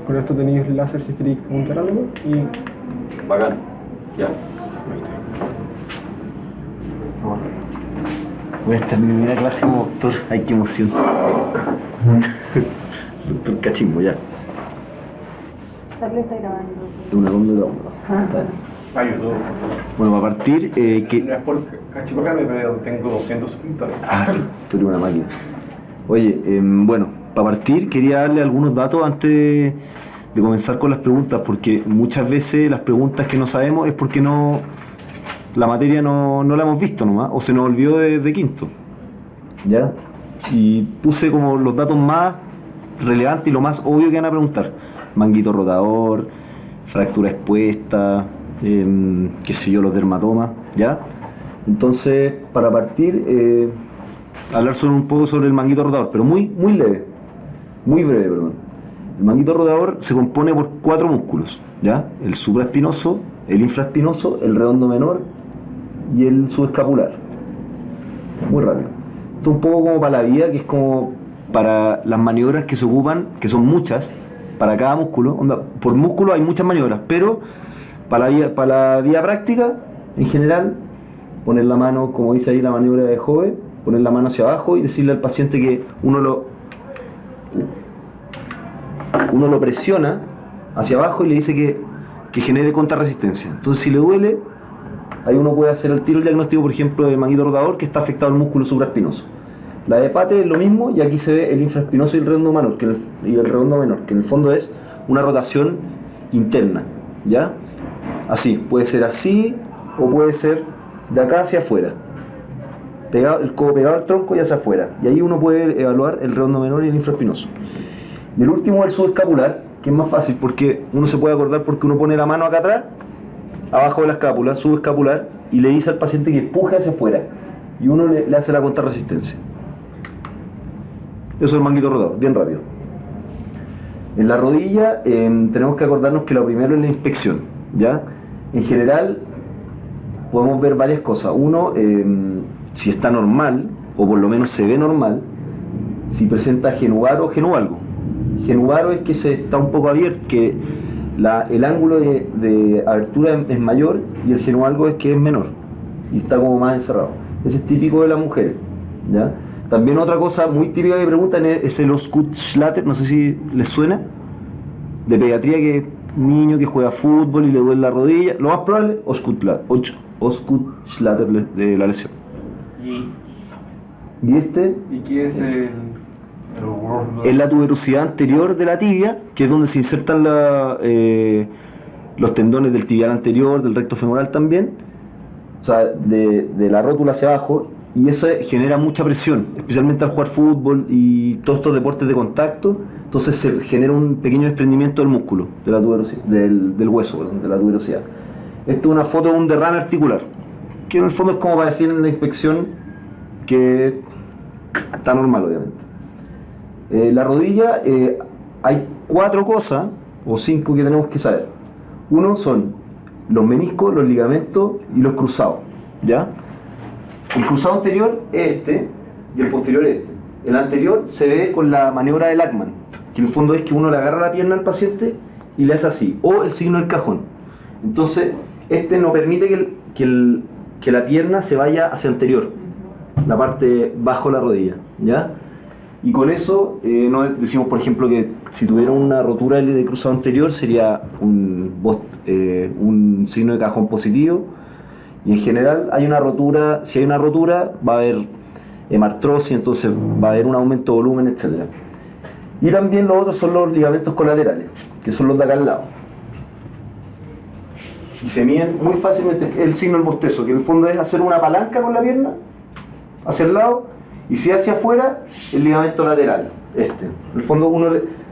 con esto tenéis láser si queréis apuntar algo y... Bacán. Ya. Voy a estar en mi primera clase como doctor. Ay, qué emoción. Doctor Cachimbo, ya. ¿La está grabando? Una bomba de bomba. YouTube. Bueno, para partir, que... No es por cachiporrarme, pero tengo 200 suscriptores. Ah, tú eres una máquina. Oye, bueno, para partir quería darle algunos datos antes de comenzar con las preguntas, porque muchas veces las preguntas que no sabemos es porque no... La materia no la hemos visto nomás, o se nos olvidó de quinto. ¿Ya? Y puse como los datos más relevantes y lo más obvio que van a preguntar. Manguito rotador, fractura expuesta, qué sé yo, los dermatomas, ¿ya? Entonces, para partir, hablar un poco sobre el manguito rotador, pero muy leve, muy breve, perdón. El manguito rotador se compone por 4 músculos, ¿ya? El supraespinoso, el infraespinoso, el redondo menor y el subescapular. Muy rápido. Esto es un poco como para la vida, que es como para las maniobras que se ocupan, que son muchas, para cada músculo. Onda, por músculo hay muchas maniobras, pero para la vía práctica, en general, poner la mano, como dice ahí la maniobra de Jove, poner la mano hacia abajo y decirle al paciente que uno lo presiona hacia abajo y le dice que genere contrarresistencia. Entonces, si le duele, ahí uno puede hacer el tiro el diagnóstico, por ejemplo, de manguito rotador, que está afectado el músculo supraespinoso. La de Pate es lo mismo, y aquí se ve el infraespinoso y el redondo menor, y el redondo menor, que en el fondo es una rotación interna, ¿ya? Así, puede ser así, o puede ser de acá hacia afuera, el codo pegado al tronco y hacia afuera, y ahí uno puede evaluar el redondo menor y el infraespinoso. Y el último es el subescapular, que es más fácil, porque uno se puede acordar porque uno pone la mano acá atrás, abajo de la escápula, subescapular, y le dice al paciente que empuje hacia afuera, y uno le hace la contrarresistencia. Eso es el manguito rotador, bien rápido. En la rodilla tenemos que acordarnos que lo primero es la inspección, ¿ya? En general podemos ver varias cosas. Uno, si está normal, o por lo menos se ve normal, si presenta genuvaro o genuvalgo. Genuvaro es que se está un poco abierto, que el ángulo de abertura es mayor, y el genuvalgo es que es menor y está como más encerrado. Ese es típico de las mujeres, ¿ya? También otra cosa muy típica que preguntan es el Osgood-Schlatter, no sé si les suena, de pediatría, que niño que juega fútbol y le duele la rodilla, lo más probable, Osgood-Schlatter de la lesión. ¿Y este? ¿Y qué es el Es la tuberosidad anterior de la tibia, que es donde se insertan los tendones del tibial anterior, del recto femoral también, o sea, de la rótula hacia abajo, y eso genera mucha presión, especialmente al jugar fútbol y todos estos deportes de contacto. Entonces se genera un pequeño desprendimiento del músculo, de la tuberosidad, del hueso, perdón, de la tuberosidad. Esto es una foto de un derrame articular, que en el fondo es como para decir en la inspección que está normal, obviamente. La rodilla, hay 4 cosas, o 5 que tenemos que saber. Uno son los meniscos, los ligamentos y los cruzados, ¿ya? El cruzado anterior es este, y el posterior es este. El anterior se ve con la maniobra de Lachman, que en el fondo es que uno le agarra la pierna al paciente y le hace así, o el signo del cajón. Entonces, este no permite que la pierna se vaya hacia anterior, la parte bajo la rodilla, ¿ya? Y con eso decimos, por ejemplo, que si tuviera una rotura de cruzado anterior sería un signo de cajón positivo, y en general hay una rotura. Si hay una rotura va a haber hemartrosis, entonces va a haber un aumento de volumen, etc. Y también los otros son los ligamentos colaterales, que son los de acá al lado, y se miden muy fácilmente. El signo del bostezo, que en el fondo es hacer una palanca con la pierna hacia el lado, y si hacia afuera, el ligamento lateral, En el fondo uno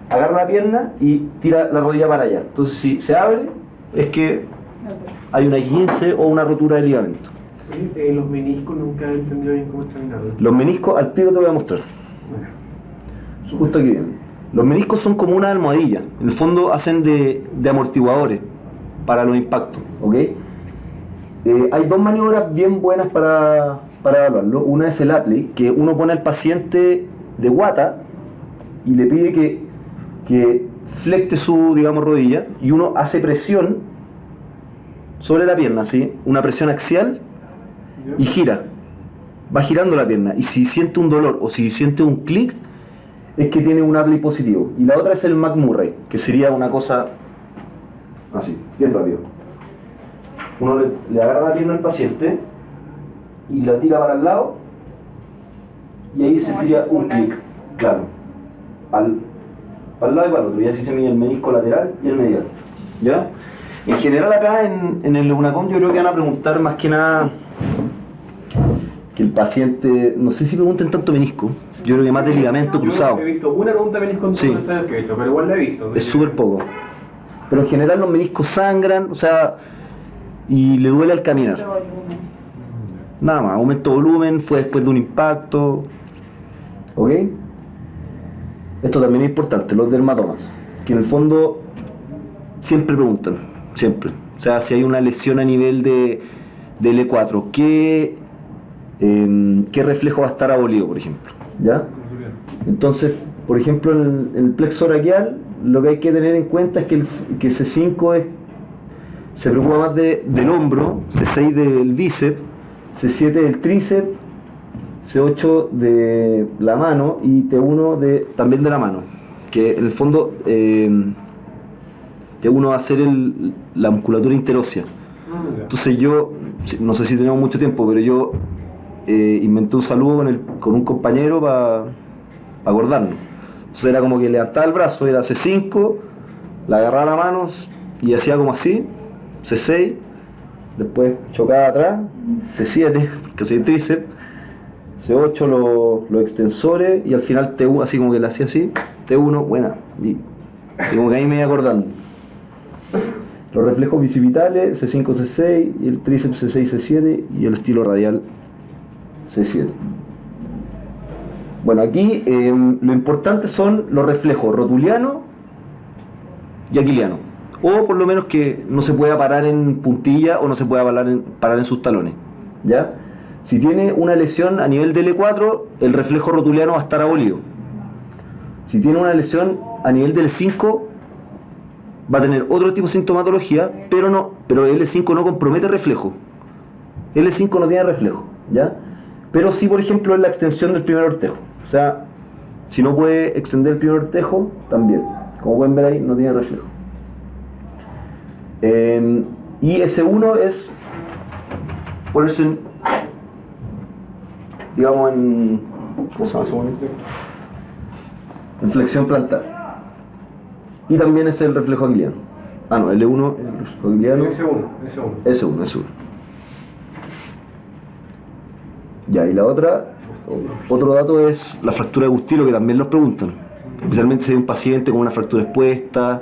agarra la pierna y tira la rodilla para allá. Entonces si se abre, es que hay una 15 o una rotura de ligamento. Los meniscos nunca he entendido bien cómo examinarlos. Los meniscos, al tiro te voy a mostrar. Justo aquí viene. Los meniscos son como una almohadilla. En el fondo hacen de amortiguadores para los impactos, ¿ok? Hay 2 maniobras bien buenas para evaluarlo. Una es el Apley, que uno pone al paciente de guata y le pide que flecte su, digamos, rodilla y uno hace presión sobre la pierna, ¿sí? Una presión axial y gira. Va girando la pierna y si siente un dolor o si siente un clic es que tiene un Apley positivo. Y la otra es el McMurray, que sería una cosa así, bien rápido. Uno le agarra la pierna al paciente y la tira para el lado y ahí se tira un clic, claro, para el lado y para el otro, y así se mide el menisco lateral y el medial, ¿ya? En general acá en el UNACOM yo creo que van a preguntar más que nada que el paciente, no sé si pregunten tanto menisco, yo creo que más de ligamento cruzado. He visto una pregunta de menisco en Sí. todos los años que he visto, pero igual la he visto. Es súper poco. Pero en general los meniscos sangran, o sea, y le duele al caminar. Nada más, aumento de volumen, fue después de un impacto. ¿Ok? Esto también es importante, los dermatomas, que en el fondo siempre preguntan, siempre. O sea, si hay una lesión a nivel de L4, ¿qué reflejo va a estar abolido, por ejemplo? ¿Ya? Entonces, por ejemplo, en el plexo braquial, lo que hay que tener en cuenta es que C5 se preocupa más del hombro, C6 del bíceps, C7 del tríceps, C8 de la mano y T1 también de la mano. Que en el fondo T1 va a ser la musculatura interósea. Entonces yo, no sé si tenemos mucho tiempo, pero yo inventé un saludo con un compañero para acordarnos. Entonces era como que levantaba el brazo, era C5, la agarraba la mano y hacía como así, C6, después chocaba atrás, C7, que es el tríceps, C8 los extensores y al final T1, así como que le hacía así, T1, buena, y como que ahí me iba acordando. Los reflejos bicipitales, C5, C6, y el tríceps C6, C7 y el estilo radial C7. Bueno, aquí lo importante son los reflejos rotuliano y aquiliano, o por lo menos que no se pueda parar en puntilla o no se pueda parar en sus talones, ¿ya? Si tiene una lesión a nivel de L4, el reflejo rotuliano va a estar abolido. Si tiene una lesión a nivel del L5, va a tener otro tipo de sintomatología, pero L5 no compromete reflejo. L5 no tiene reflejo, ¿ya? Pero sí, por ejemplo, es la extensión del primer ortejo. O sea, si no puede extender el primer ortejo, también. Como pueden ver ahí, no tiene reflejo. Y S1 es ponerse digamos ¿cómo se llama? En flexión plantar. Y también es el reflejo aquiliano. Ah, no, L1, el reflejo aquiliano. S1. Ya, y la otro dato es la fractura de Gustilo, que también los preguntan. Especialmente si hay un paciente con una fractura expuesta.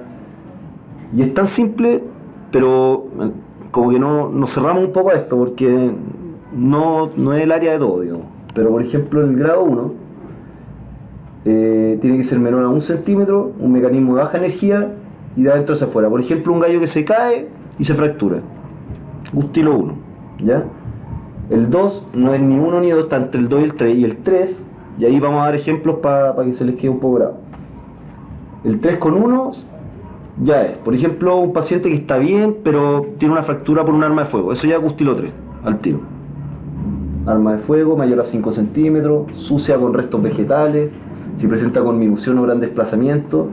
Y es tan simple, pero como que nos cerramos un poco a esto, porque no es el área de todo, digamos. Pero por ejemplo, en el grado 1, tiene que ser menor a 1 centímetro, un mecanismo de baja energía y de adentro hacia afuera. Por ejemplo, un gallo que se cae y se fractura. Gustilo 1, ¿ya? El 2 no es ni 1 ni 2, está entre el 2 y el 3. Y el 3, y ahí vamos a dar ejemplos para que se les quede un poco grave. El 3 con 1 ya es, por ejemplo, un paciente que está bien, pero tiene una fractura por un arma de fuego. Eso ya es Gustilo 3, al tiro. Arma de fuego mayor a 5 centímetros, sucia con restos vegetales, si presenta conminución o gran desplazamiento,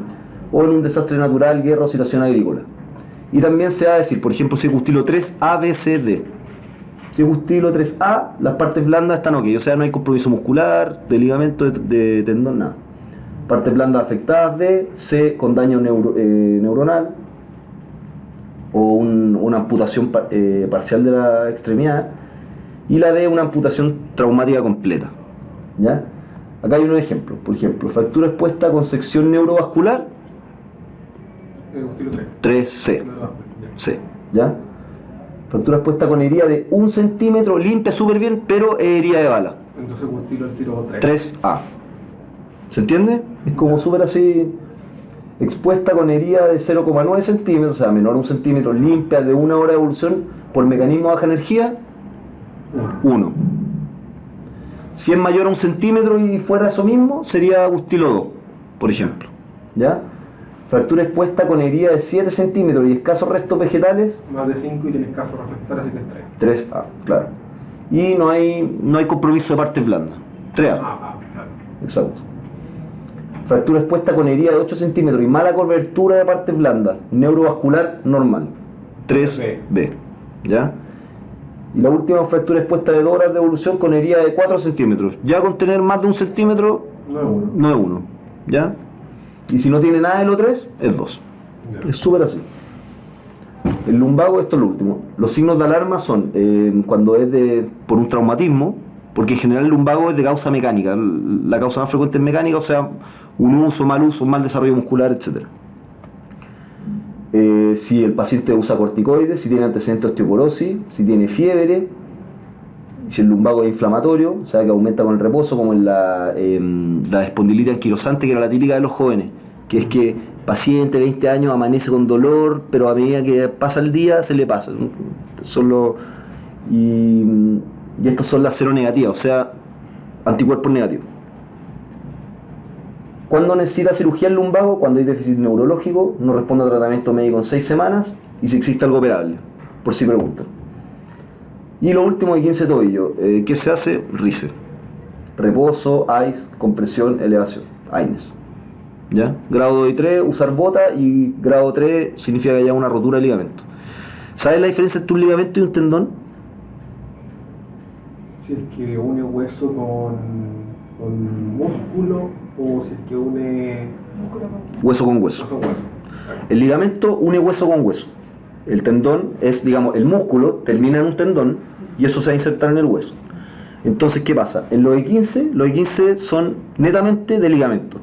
o en un desastre natural, guerra o situación agrícola. Y también se va a decir, por ejemplo, si es Gustilo 3A, B, C, D. Si es Gustilo 3A, las partes blandas están ok, o sea, no hay compromiso muscular, de ligamento, de tendón, nada. Partes blandas afectadas, D, C con daño neuronal, o una amputación parcial de la extremidad, y la D, una amputación traumática completa, ¿ya? Acá hay unos ejemplos, por ejemplo, fractura expuesta con sección neurovascular, 3C, C, ¿ya? Fractura expuesta con herida de 1 centímetro, limpia súper bien, pero herida de bala. Entonces Gustilo el tiro 3. 3A. ¿Se entiende? Es como súper así, expuesta con herida de 0,9 centímetros, o sea, menor a 1 centímetro, limpia de 1 hora de evolución por mecanismo de baja energía, 1. Si es mayor a 1 centímetro y fuera eso mismo, sería Gustilo 2, por ejemplo, ¿ya? Fractura expuesta con herida de 7 centímetros y escasos restos vegetales. Más de 5 y tienes caso respectar, así que es 3. 3A, claro. Y no hay compromiso de partes blandas. 3A. Claro. Exacto. Fractura expuesta con herida de 8 centímetros y mala cobertura de partes blandas. Neurovascular normal. 3B. ¿Ya? Y la última, fractura expuesta de 2 horas de evolución con herida de 4 centímetros. Ya con tener más de 1 centímetro, no es 1. ¿Ya? Y si no tiene nada de los 3, es 2. Es súper así. El lumbago, esto es lo último. Los signos de alarma son cuando es por un traumatismo, porque en general el lumbago es de causa mecánica. La causa más frecuente es mecánica, o sea, un uso, mal desarrollo muscular, etc. Si el paciente usa corticoides, si tiene antecedentes de osteoporosis, si tiene fiebre, si el lumbago es inflamatorio, o sea que aumenta con el reposo, como en la espondilitis anquilosante, que era la típica de los jóvenes, que es que paciente de 20 años amanece con dolor, pero a medida que pasa el día se le pasa. Y estos son las seronegativas, o sea, anticuerpos negativos. ¿Cuándo necesita cirugía el lumbago? Cuando hay déficit neurológico, no responde a tratamiento médico en 6 semanas y si existe algo operable, por si preguntan. Y lo último de 15 tobillo, ¿qué se hace? RICE. Reposo, ICE, compresión, elevación, AINES. ¿Ya? Grado 2 y 3, usar bota, y grado 3 significa que haya una rotura de ligamento. ¿Sabes la diferencia entre un ligamento y un tendón? Si es que une hueso con músculo o si es que une Hueso con hueso. hueso con hueso. El ligamento une hueso con hueso. El tendón es, digamos, el músculo termina en un tendón y eso se va a insertar en el hueso. Entonces, ¿qué pasa? En los E15 son netamente de ligamento.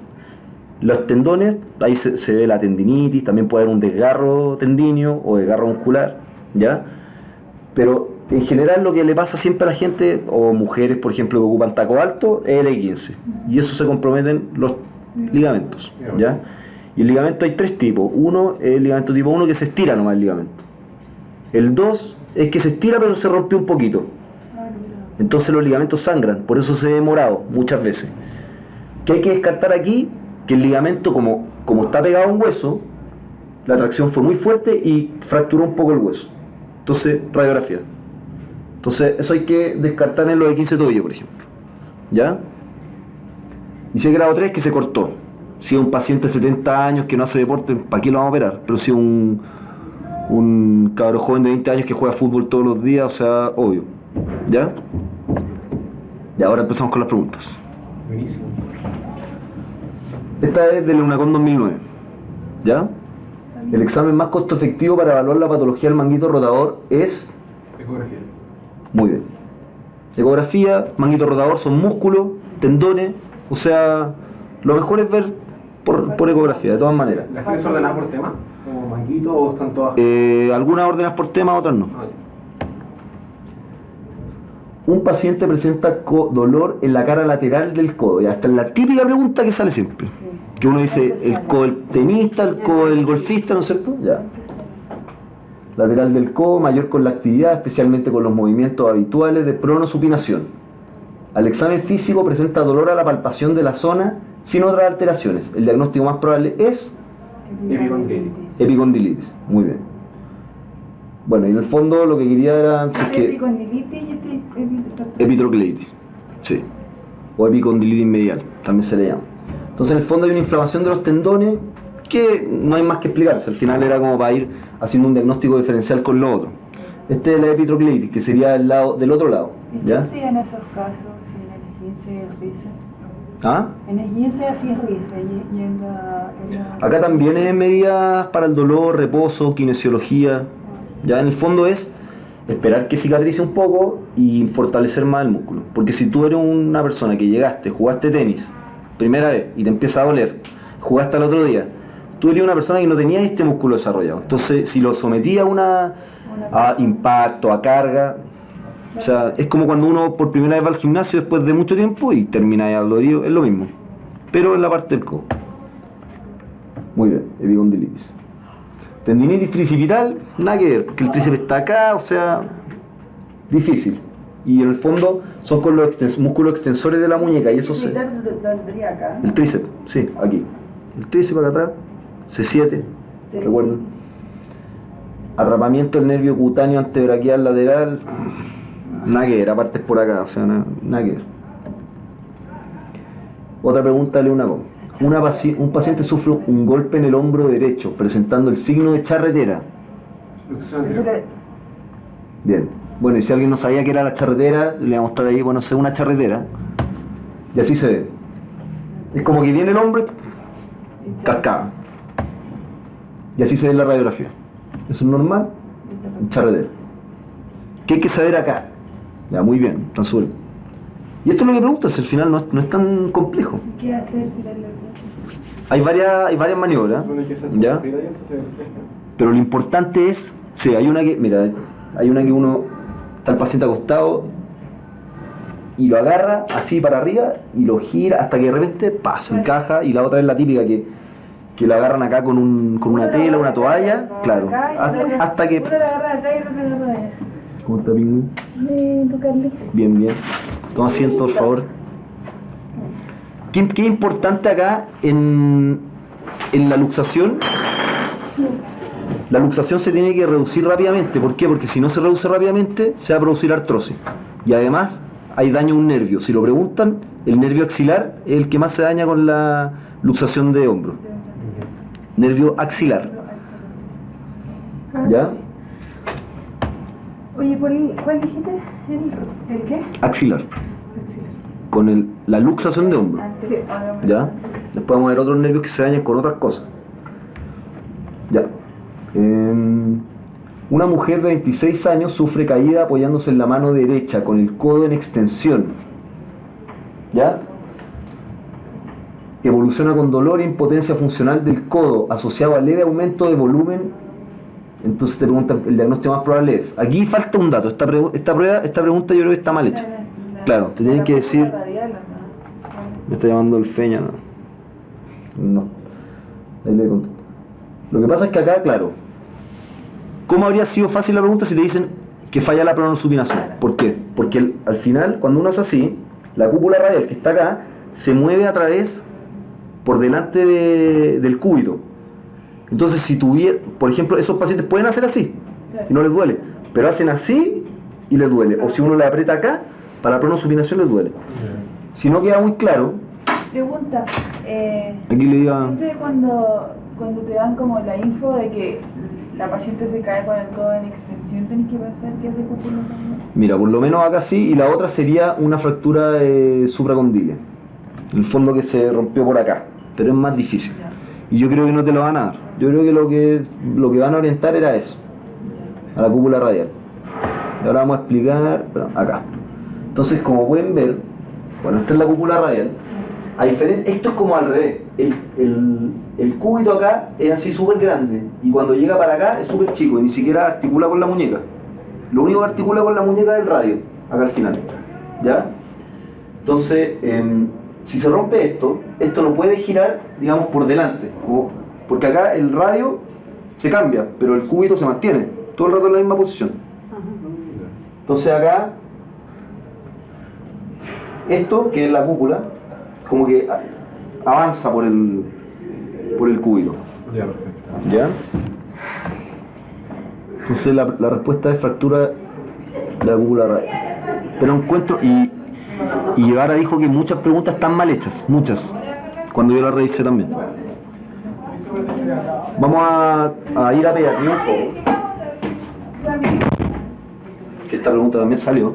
Los tendones, ahí se ve la tendinitis, también puede haber un desgarro tendíneo o desgarro muscular, ¿ya? Pero en general lo que le pasa siempre a la gente, o mujeres por ejemplo que ocupan taco alto, es el E15. Y eso se comprometen los ligamentos, ¿ya? Y el ligamento hay 3 tipos. Uno es el ligamento tipo 1, que se estira nomás el ligamento. El 2 es que se estira pero se rompe un poquito. Entonces los ligamentos sangran, por eso se ve morado muchas veces. ¿Qué hay que descartar aquí? Que el ligamento, como está pegado a un hueso, la tracción fue muy fuerte y fracturó un poco el hueso. Entonces, radiografía. Entonces, eso hay que descartar en los de 15 tobillo, por ejemplo. ¿Ya? Y si hay grado 3, que se cortó. Si es un paciente de 70 años que no hace deporte, ¿para qué lo vamos a operar? Pero si es un cabro joven de 20 años que juega fútbol todos los días, o sea, obvio. ¿Ya? Y ahora empezamos con las preguntas. Buenísimo. Esta es del UNACON 2009. ¿Ya? El examen más costo efectivo para evaluar la patología del manguito rotador es... Ecografía. Muy bien. Ecografía, manguito rotador son músculos, tendones, o sea, lo mejor es ver por ecografía, de todas maneras. ¿Las tienes ordenadas por tema? ¿Como manguito o están todas? Algunas ordenadas por tema, otras no. Ah, Un paciente presenta dolor en la cara lateral del codo. Ya, esta es la típica pregunta que sale siempre. Sí. Que uno dice, el codo del tenista, el codo del golfista, ¿no es cierto? Ya. Lateral del codo, mayor con la actividad, especialmente con los movimientos habituales de pronosupinación. Al examen físico presenta dolor a la palpación de la zona sin otras alteraciones. El diagnóstico más probable es Epicondilitis. epicondilitis. Muy bien. Bueno, y en el fondo lo que quería era... si es que- Epicondilitis y epitrocleitis, sí, o epicondilitis medial, también se le llama. Entonces en el fondo hay una inflamación de los tendones que no hay más que explicarse, al final era como para ir haciendo un diagnóstico diferencial con lo otro. Este es la epitrocleitis, que sería del otro lado, ¿Y qué ¿ya? hacía en esos casos? Si en el 15 es risa. ¿Ah? En el 15 así es risa y en la... Acá también es medidas para el dolor, reposo, kinesiología, ya en el fondo es esperar que cicatrice un poco y fortalecer más el músculo. Porque si tú eres una persona que llegaste, jugaste tenis, primera vez, y te empieza a doler, jugaste al otro día, tú eres una persona que no tenía este músculo desarrollado. Entonces, si lo sometí a impacto, a carga, o sea, es como cuando uno por primera vez va al gimnasio después de mucho tiempo y termina ya dolorido, es lo mismo, pero en la parte del codo. Muy bien, epicondilitis. Tendinitis tricipital, nada que ver, porque el tríceps está acá, o sea, difícil. Y en el fondo son con los músculos extensores de la muñeca y eso se... ¿Tendría acá? El tríceps, sí, aquí. El tríceps acá atrás, C7, recuerden. Atrapamiento del nervio cutáneo antebraquial lateral, nada que ver, aparte es por acá, o sea, nada que ver. Otra pregunta de Leona Gómez. Un paciente sufre un golpe en el hombro derecho, presentando el signo de charretera. Bien. Bueno, y si alguien no sabía qué era la charretera, le voy a mostrar ahí, bueno, es una charretera. Y así se ve. Es como que viene el hombre, cascada. Y así se ve en la radiografía. Eso es normal, charretera. ¿Qué hay que saber acá? Ya, muy bien, resuelto. Y esto es lo que preguntas, al final no es tan complejo. ¿Qué hacer? Hay varias maniobras, ¿ya? Pero lo importante es, sí, hay una que, mira, hay una que uno, está el paciente acostado y lo agarra así para arriba y lo gira hasta que de repente pasa, encaja, y la otra es la típica que lo agarran acá con una tela, una toalla, claro, hasta que... Uno la agarra acá y otro la agarra allá. ¿Cómo está, Pingüín? Tocarle. Bien, bien. Toma asiento, por favor. ¿Qué es importante acá en la luxación? La luxación se tiene que reducir rápidamente. ¿Por qué? Porque si no se reduce rápidamente, se va a producir artrosis. Y además, hay daño a un nervio. Si lo preguntan, el nervio axilar es el que más se daña con la luxación de hombro. Nervio axilar. ¿Ya? Oye, ¿cuál dijiste? ¿El qué? Axilar. Con la luxación de hombro. Sí. ¿Ya? Después vamos a ver otros nervios que se dañan con otras cosas. Ya. Una mujer de 26 años sufre caída apoyándose en la mano derecha con el codo en extensión. ¿Ya? Evoluciona con dolor e impotencia funcional del codo asociado a leve aumento de volumen. Entonces te preguntan, el diagnóstico más probable es. Aquí falta un dato. Esta pregunta yo creo que está mal hecha. Claro, te tienen que decir. Me está llamando el feña. No. Ahí le contesto. Lo que pasa es que acá, claro. ¿Cómo habría sido fácil la pregunta si te dicen que falla la pronosupinación? ¿Por qué? Porque al final, cuando uno es así, la cúpula radial que está acá se mueve a través, por delante del cúbito. Entonces, si tuviera, por ejemplo, esos pacientes pueden hacer así y no les duele, pero hacen así y les duele. O si uno le aprieta acá, para la pronosupinación les duele. Si no queda muy claro. Pregunta. Aquí le diga. Siempre cuando te dan como la info de que la paciente se cae con el codo en extensión, ¿tenés que pensar que es de cúpula también? Mira, por lo menos acá sí, y la otra sería una fractura supracondilia. En el fondo que se rompió por acá, pero es más difícil. Y yo creo que no te lo van a dar. Yo creo que lo que van a orientar era eso, a la cúpula radial. Y ahora vamos a explicar, acá. Entonces, como pueden ver, bueno, esta es la cúpula radial. A diferencia, esto es como al revés. El cúbito acá es así súper grande, y cuando llega para acá es súper chico, y ni siquiera articula con la muñeca. Lo único que articula con la muñeca es el radio, acá al final. ¿Ya? Entonces, si se rompe esto no puede girar, digamos, por delante, porque acá el radio se cambia, pero el cúbito se mantiene todo el rato en la misma posición. Entonces acá, esto que es la cúpula, como que avanza por el cúbito. ¿Ya? Entonces la respuesta es fractura de la cúpula radial. Pero encuentro, y Guevara dijo que muchas preguntas están mal hechas, muchas, cuando yo las revisé también. Vamos a ir a pediatría un poco, que esta pregunta también salió.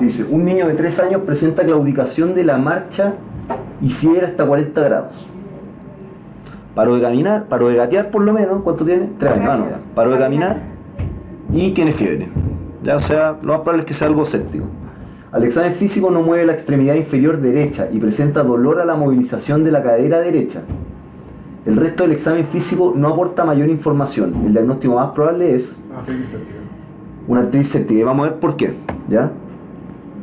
Dice, un niño de 3 años presenta claudicación de la marcha y fiebre hasta 40 grados. Paró de caminar, paró de gatear por lo menos. ¿Cuánto tiene? 3 años, no, ya. Paró de caminar y tiene fiebre. Ya, o sea, lo más probable es que sea algo séptico. Al examen físico no mueve la extremidad inferior derecha y presenta dolor a la movilización de la cadera derecha. El resto del examen físico no aporta mayor información. El diagnóstico más probable es una artritis séptica. Y vamos a ver por qué. ¿Ya?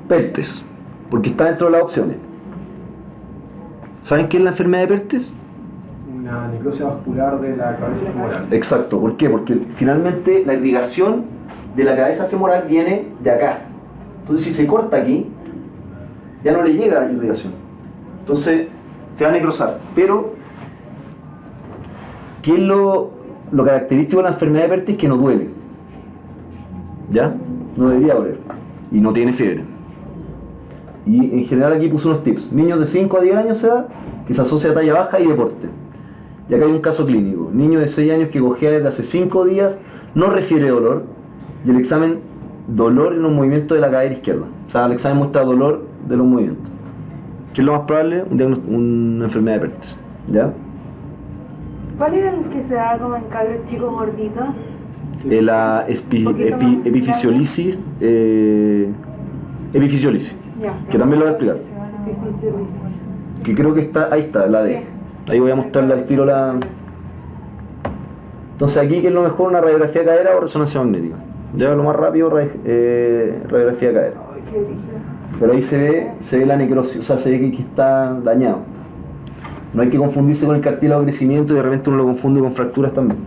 Pertes, porque está dentro de las opciones. ¿Saben qué es la enfermedad de Pertes? Una necrosis vascular de la cabeza femoral. Exacto, ¿por qué? Porque finalmente la irrigación de la cabeza femoral viene de acá. Entonces si se corta aquí, ya no le llega la irrigación. Entonces se va a necrosar. Pero, ¿Qué es lo característico de la enfermedad de Perthes? Que no duele. ¿Ya? No debería doler. Y no tiene fiebre. Y en general aquí puse unos tips. Niños de 5 a 10 años de edad que se asocia a talla baja y deporte. Y acá hay un caso clínico. Niño de 6 años que cojea desde hace 5 días, no refiere dolor. Y el examen, dolor en los movimientos de la cadera izquierda. O sea, el examen muestra dolor de los movimientos. ¿Qué es lo más probable? Una enfermedad de Perthes. ¿Ya? ¿Cuál era el que se da como en cabros chicos gorditos? La epifisiolisis, epifisiolisis, Ya. que también lo voy a explicar. Epifisiolisis. Que creo que está, ahí está, la D. Ahí voy a mostrarle al tiro la... Entonces aquí, ¿qué es lo mejor? ¿Una radiografía de cadera o resonancia magnética? Ya lo más rápido, radiografía de cadera. Ay, qué brillo. Pero ahí se ve la necrosis, o sea, se ve que está dañado. No hay que confundirse con el cartílago de crecimiento y de repente uno lo confunde con fracturas también.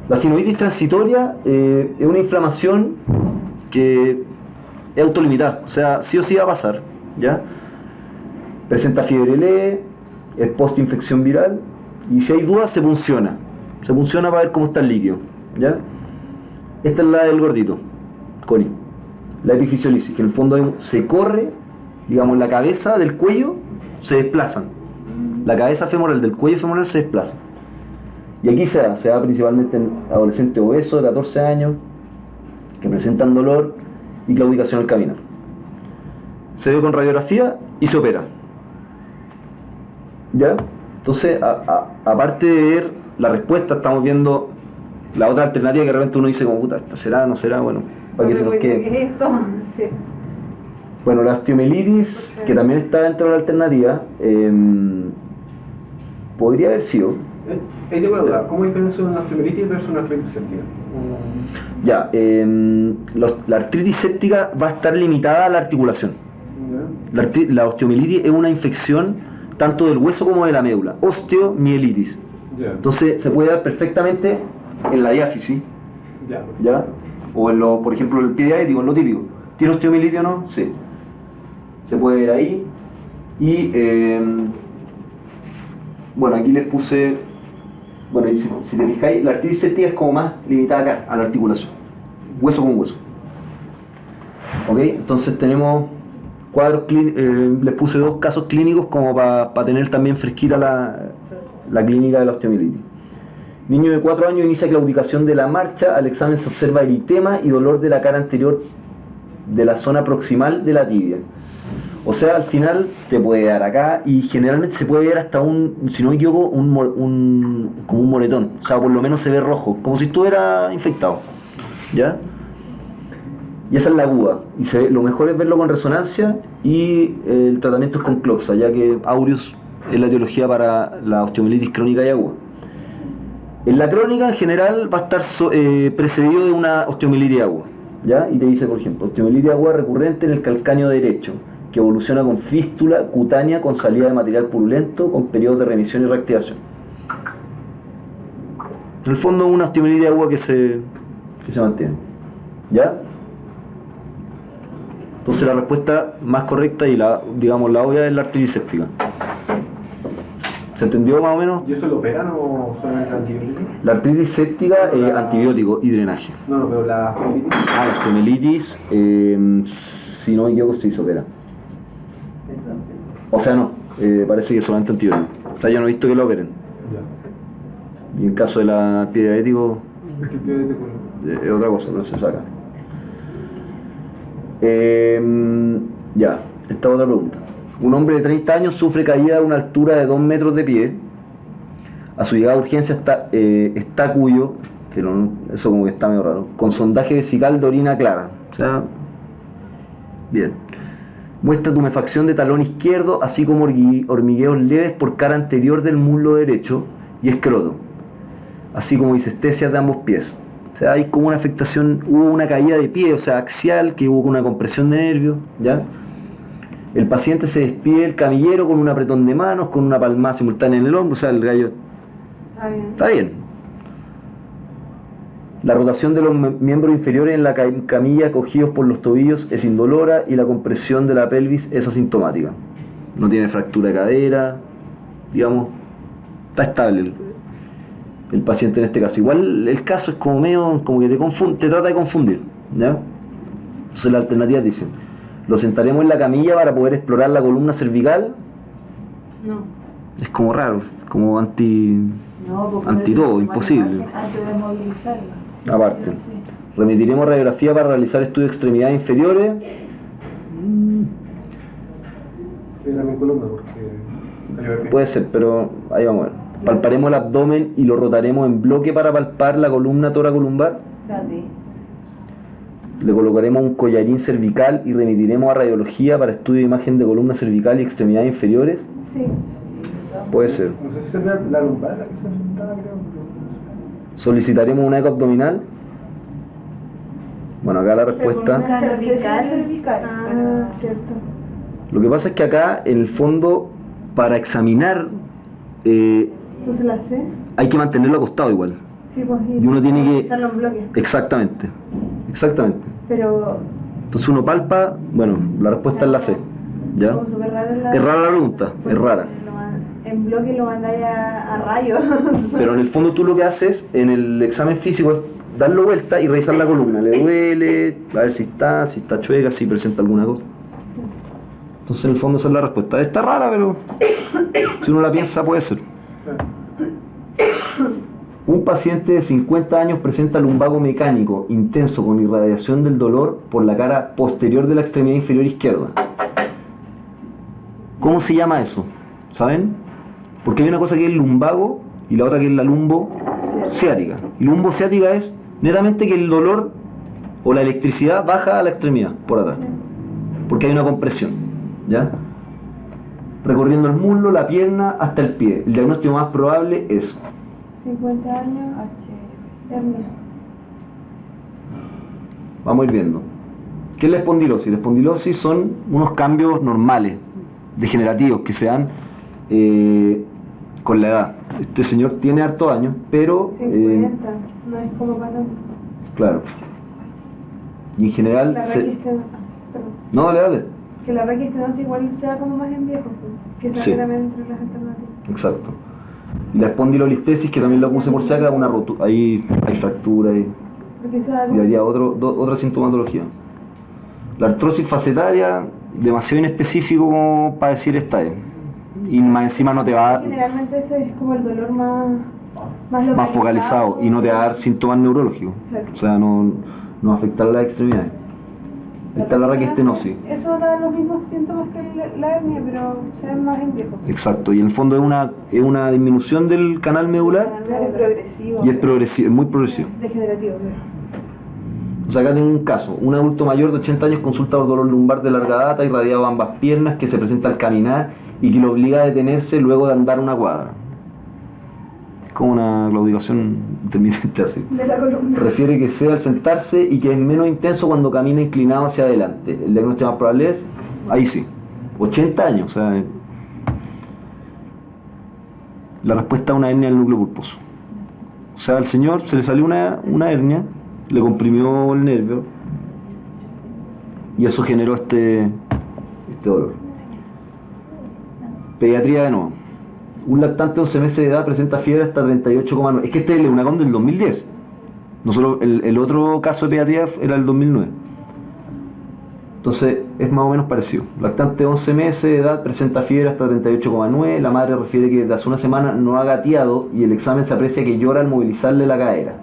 La sinovitis transitoria es una inflamación que es autolimitada, o sea, sí o sí va a pasar, ¿ya? Presenta fiebre leve, es post-infección viral, y si hay dudas se punciona para ver cómo está el líquido, ¿ya? Esta es la del gordito, Connie, la epifisiolisis, que en el fondo se corre, digamos, la cabeza del cuello se desplazan, la cabeza femoral del cuello femoral se desplaza. Y aquí se da principalmente en adolescentes obesos de 14 años que presentan dolor y claudicación al caminar. Se ve con radiografía y se opera. ¿Ya? Entonces, aparte de ver la respuesta, estamos viendo la otra alternativa que de repente uno dice como, puta, ¿esta será, no será? Bueno, para que se nos quede. ¿Qué es esto? Sí. Bueno, la osteomielitis, que también está dentro de la alternativa, podría haber sido... Ahí tengo una duda, ¿cómo diferencia una osteomielitis versus una artritis séptica? Ya, la artritis séptica va a estar limitada a la articulación. La osteomielitis es una infección tanto del hueso como de la médula, osteomielitis. Entonces se puede dar perfectamente en la diáfisis, ¿ya? O en lo, por ejemplo, el pie diabético, en lo típico. ¿Tiene osteomielitis o no? Sí. Se puede ver ahí. Y bueno, aquí les puse, bueno, si te fijáis, la artritis séptica es como más limitada acá, a la articulación, hueso con hueso. Ok, entonces tenemos cuadros clínicos, les puse 2 casos clínicos como para tener también fresquita la clínica de la osteomielitis. Niño de 4 años inicia claudicación de la marcha, al examen se observa eritema y dolor de la cara anterior de la zona proximal de la tibia. O sea, al final te puede dar acá y generalmente se puede ver hasta si no me equivoco, como un moretón. O sea, por lo menos se ve rojo, como si estuviera infectado. ¿Ya? Y esa es la aguda. Y lo mejor es verlo con resonancia y el tratamiento es con cloxa, ya que aureus es la etiología para la osteomielitis crónica y aguda. En la crónica, en general, va a estar precedido de una osteomielitis aguda. ¿Ya? Y te dice, por ejemplo, osteomielitis aguda recurrente en el calcáneo derecho, que evoluciona con fístula cutánea con salida de material purulento con periodos de remisión y reactivación. En el fondo, una osteomielitis aguda que se mantiene. ¿Ya? Entonces la respuesta más correcta y la obvia es la artritis séptica. ¿Se entendió más o menos? ¿Y eso lo operan o solamente antibiótico? La artritis séptica es antibiótico y drenaje. No, pero la osteomielitis. La osteomielitis, si no me equivoco, sí se opera. O sea, no, parece que solamente antibiótico. O sea, yo no he visto que lo operen. Y en caso de la pie diabético, Es que el pie diabético es otra cosa, no se saca. Ya, esta otra pregunta. Un hombre de 30 años sufre caída a una altura de 2 metros de pie. A su llegada a urgencia está cuyo, pero no, eso como que está medio raro, con sondaje vesical de orina clara. O sea, bien. Muestra tumefacción de talón izquierdo, así como hormigueos leves por cara anterior del muslo derecho y escroto, así como disestesias de ambos pies. O sea, hay como una afectación, hubo una caída de pie, o sea, axial, que hubo una compresión de nervios, ¿ya? El paciente se despide del camillero con un apretón de manos, con una palmada simultánea en el hombro, o sea, el gallo está bien. La rotación de los miembros inferiores en la camilla cogidos por los tobillos es indolora y la compresión de la pelvis es asintomática. No tiene fractura de cadera, digamos, está estable. el paciente en este caso. Igual el caso es como medio, como que te trata de confundir, ¿ya? Entonces las alternativas dicen, lo sentaremos en la camilla para poder explorar la columna cervical. No. Es como raro, como anti todo, imposible. Antes de movilizarla. Aparte, Sí. remitiremos radiografía para realizar estudios de extremidades inferiores. Sí, también columna, porque... Puede ser, pero ahí vamos a ver. Palparemos el abdomen y lo rotaremos en bloque para palpar la columna toracolumbar. La D. Le colocaremos un collarín cervical y remitiremos a radiología para estudio de imagen de columna cervical y extremidades inferiores. Sí. Puede ser. No sé si sería la lumbar la que se afectaba, creo. Pero... Solicitaremos una eco abdominal. Bueno, acá la respuesta. O sea, no sé si es cervical. Ah, cierto. Lo que pasa es que acá, en el fondo, para examinar, Entonces la C. hay que mantenerlo acostado igual. Sí, pues. Y uno tiene que... Hacerlo en bloque. Exactamente. Exactamente. Pero. Entonces uno palpa, bueno, la respuesta es la C. ¿Ya? Como súper raro Es rara la pregunta, es rara. En bloque lo mandáis a rayos. Pero en el fondo tú lo que haces en el examen físico es darlo vuelta y revisar la columna. Le duele, a ver si está chueca, si presenta alguna cosa. Entonces en el fondo esa es la respuesta. Está rara, pero si uno la piensa puede ser. Un paciente de 50 años presenta lumbago mecánico intenso con irradiación del dolor por la cara posterior de la extremidad inferior izquierda. ¿Cómo se llama eso? ¿Saben? Porque hay una cosa que es el lumbago y la otra que es la lumbo ciática. Y lumbo ciática es netamente que el dolor o la electricidad baja a la extremidad por atrás, porque hay una compresión, ¿ya? Recorriendo el muslo, la pierna hasta el pie. El diagnóstico más probable es 50 años. Hernia. vamos a ir viendo. ¿Qué es la espondilosis? La espondilosis son unos cambios normales, degenerativos, que se dan con la edad. Este señor tiene hartos años, pero 50. No es como para tanto. claro. Y en general La raquiestenosis. Perdón. no, dale. Que la raquiestenosis igual sea como más en viejo. Que sea Sí. también entre las alternativas. Exacto. Y la espondilolistesis, que también la puse por si acá, una rotura, ahí hay fractura y Porque sea daría otra sintomatología. La artrosis facetaria, demasiado inespecífico como para decir esta es. Y más encima no te va a dar generalmente ese es como el dolor más focalizado y no te va a dar síntomas neurológicos. Claro. O sea, no va a afectar las extremidades. Ahí está la raquiestenosis. Eso da los mismos síntomas que la hernia, pero se ven más en viejo. Exacto. Y en el fondo es una disminución del canal medular Es progresivo. y es progresivo, es muy progresivo. Degenerativo. O sea, acá tengo un caso. Un adulto mayor de 80 años consulta por dolor lumbar de larga data, irradiado a ambas piernas, que se presenta al caminar y que lo obliga a detenerse luego de andar una cuadra. Es como una claudicación intermitente así. De la columna. Refiere que sea al sentarse y que es menos intenso cuando camina inclinado hacia adelante. El diagnóstico más probable es, ahí sí, 80 años. O sea, la respuesta a una hernia del núcleo pulposo. O sea, al señor se le salió una hernia, le comprimió el nervio y eso generó este dolor. Pediatría de nuevo. Un lactante de 11 meses de edad presenta fiebre hasta 38,9. Es que este es el EUNACOM del 2010. Nosotros, el otro caso de pediatría era el 2009. Entonces es más o menos parecido. Lactante de 11 meses de edad presenta fiebre hasta 38,9. La madre refiere que desde hace una semana no ha gateado y el examen se aprecia que llora al movilizarle la cadera.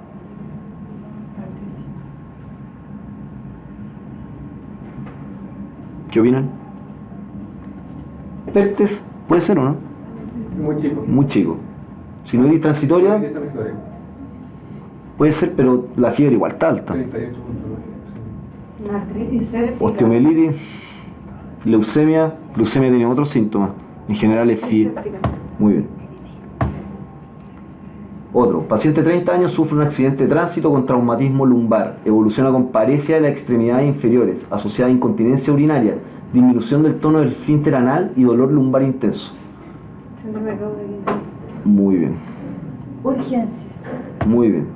¿Qué opinan? ¿Pertes? ¿Puede ser o no? Muy chico. Muy chico. Si no es transitoria, Esa es la historia. puede ser, pero la fiebre igual está alta. 38,9. Una artritis séptica. Osteomielitis, leucemia tiene otros síntomas. En general es fiebre. Séptica. Muy bien. Otro, paciente de 30 años sufre un accidente de tránsito con traumatismo lumbar, evoluciona con paresia de las extremidades inferiores, asociada a incontinencia urinaria, disminución del tono del esfínter anal y dolor lumbar intenso. Síndrome caudillo. Muy bien, Urgencia. muy bien.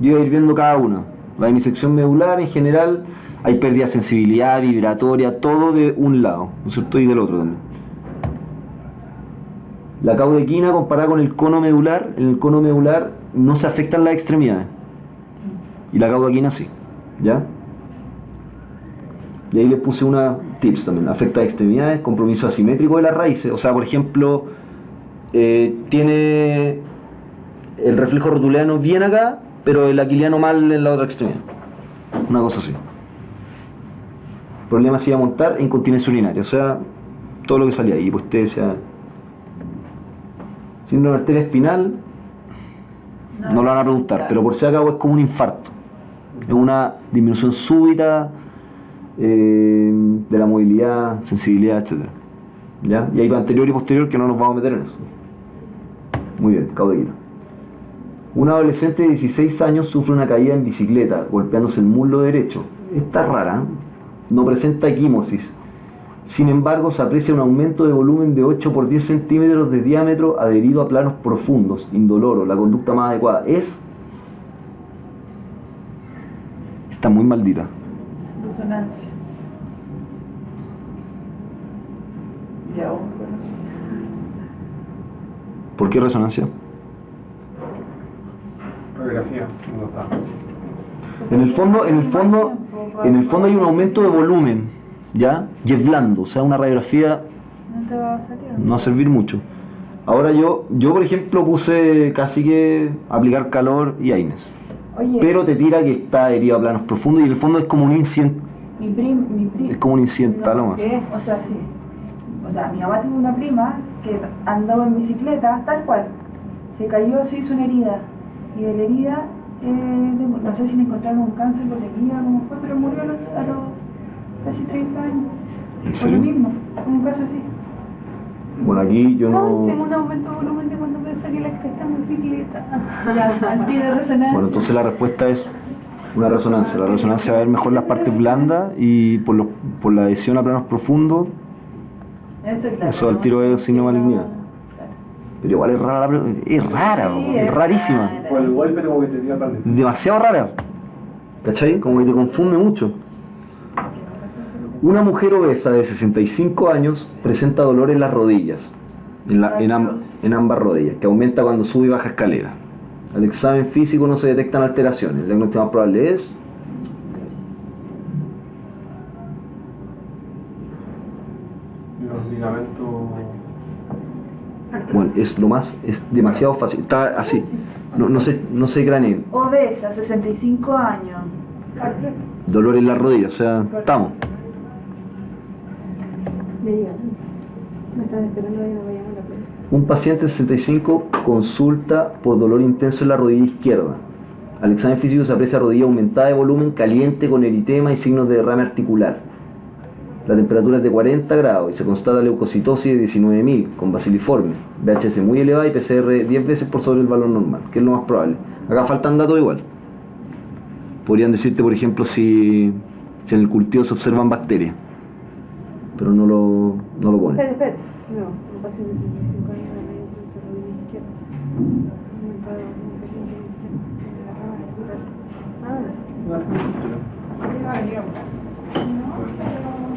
Yo voy a ir viendo cada una. La demisección medular en general, hay pérdida de sensibilidad, vibratoria, todo de un lado, ¿no es cierto? Y del otro también. La caudequina comparada con el cono medular, en el cono medular no se afectan las extremidades. Y la caudaquina sí, ¿ya? Y ahí les puse una tips también. Afecta a extremidades, compromiso asimétrico de las raíces. O sea, por ejemplo, tiene el reflejo rotuliano bien acá, pero el aquiliano mal en la otra extremidad. Una cosa así. Problema se iba a montar en incontinencia urinaria. O sea, todo lo que salía ahí, hipostesia. Síndrome de arteria espinal, no lo van a preguntar, pero por si acaso es como un infarto. Es una disminución súbita de la movilidad, sensibilidad, etc. ¿Ya? Y hay anterior y posterior que no nos vamos a meter en eso. Muy bien, caudaquina. Un adolescente de 16 años sufre una caída en bicicleta, golpeándose el muslo derecho. Está rara, ¿eh? No presenta equimosis. Sin embargo, se aprecia un aumento de volumen de 8 por 10 centímetros de diámetro adherido a planos profundos, indoloro. La conducta más adecuada es... Está muy maldita. Resonancia. Ya, bueno. ¿Por qué resonancia? Radiografía, no está. En el fondo hay un aumento de volumen, ¿ya? Y es blando, o sea, una radiografía No te va a salir. no va a servir mucho. Ahora yo por ejemplo puse casi que aplicar calor y AINES, Oye, pero te tira que está adherido a planos profundos y en el fondo es como un incidente, es como un incidental no, nomás. ¿qué? O sea, sí. O sea, mi mamá tiene una prima que andaba en bicicleta, tal cual. Se cayó, se hizo una herida. Y de la herida, no sé si le encontraron un cáncer por la herida, cómo fue, pero murió a los casi 30 años. ¿En Por serio? lo mismo, un caso así. Bueno, aquí yo Tengo no... un aumento de volumen de cuando me saqué la cresta en bicicleta. Ya, al tiro de resonancia. Bueno, entonces la respuesta es una resonancia. La resonancia va a ver mejor las partes blandas y por la adhesión a planos profundos. Eso al tiro es signo de malignidad. Pero igual es rara, es rara, Sí, es es rarísima. rara. Por el golpe como que te tira para adentro. Demasiado rara. ¿Cachai? Como que te confunde mucho. Una mujer obesa de 65 años presenta dolor en las rodillas, en ambas rodillas, que aumenta cuando sube y baja escalera. Al examen físico no se detectan alteraciones. El diagnóstico más probable es... Los ligamentos. Bueno, es demasiado fácil. Está así. No se granel. Obesa, 65 años. Dolor en las rodillas, o sea, estamos. Me digan, me están esperando y no me llaman la pena. Un paciente de 65 consulta por dolor intenso en la rodilla izquierda. Al examen físico se aprecia rodilla aumentada de volumen, caliente con eritema y signos de derrame articular. La temperatura es de 40 grados y se constata leucocitosis de 19.000 con baciliforme, VHS muy elevada y PCR 10 veces por sobre el valor normal, que es lo más probable. Acá faltan datos igual. Podrían decirte, por ejemplo, si en el cultivo se observan bacterias, pero no lo ponen. Espera. No, un paciente de 65 años de medio intenso de rodilla izquierda. Aumentado de volumen caliente de la rama articular.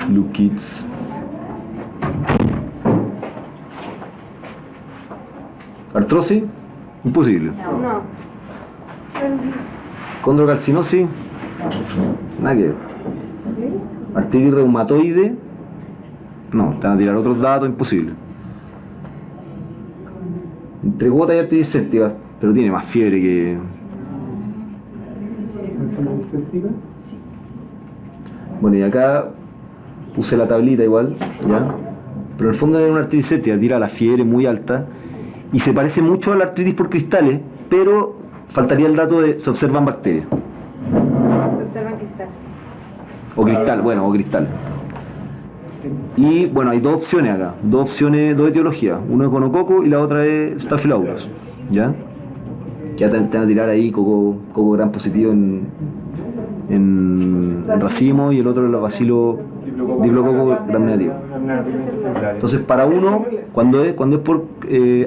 Blue Kids. ¿Artrosis? Imposible. No. Condrocalcinosis, nada que ver. Artritis reumatoide, no, te van a tirar otros datos, imposible. Entre gota y artritis séptica, pero tiene más fiebre que... ¿Enfermedad séptica? Bueno, y acá puse la tablita igual, ¿ya? Pero en el fondo es una artritis séptica, tira la fiebre muy alta y se parece mucho a la artritis por cristales, pero faltaría el dato de se observan bacterias. Se observan cristal. O cristal, bueno, o cristal. Y bueno, hay dos opciones acá, dos etiologías. Uno es gonococo y la otra es Staphylococcus, ¿ya? Ya te van a tirar ahí coco gran positivo en racimo y el otro es el bacilo diplococo gran negativo. Entonces para uno, cuando es por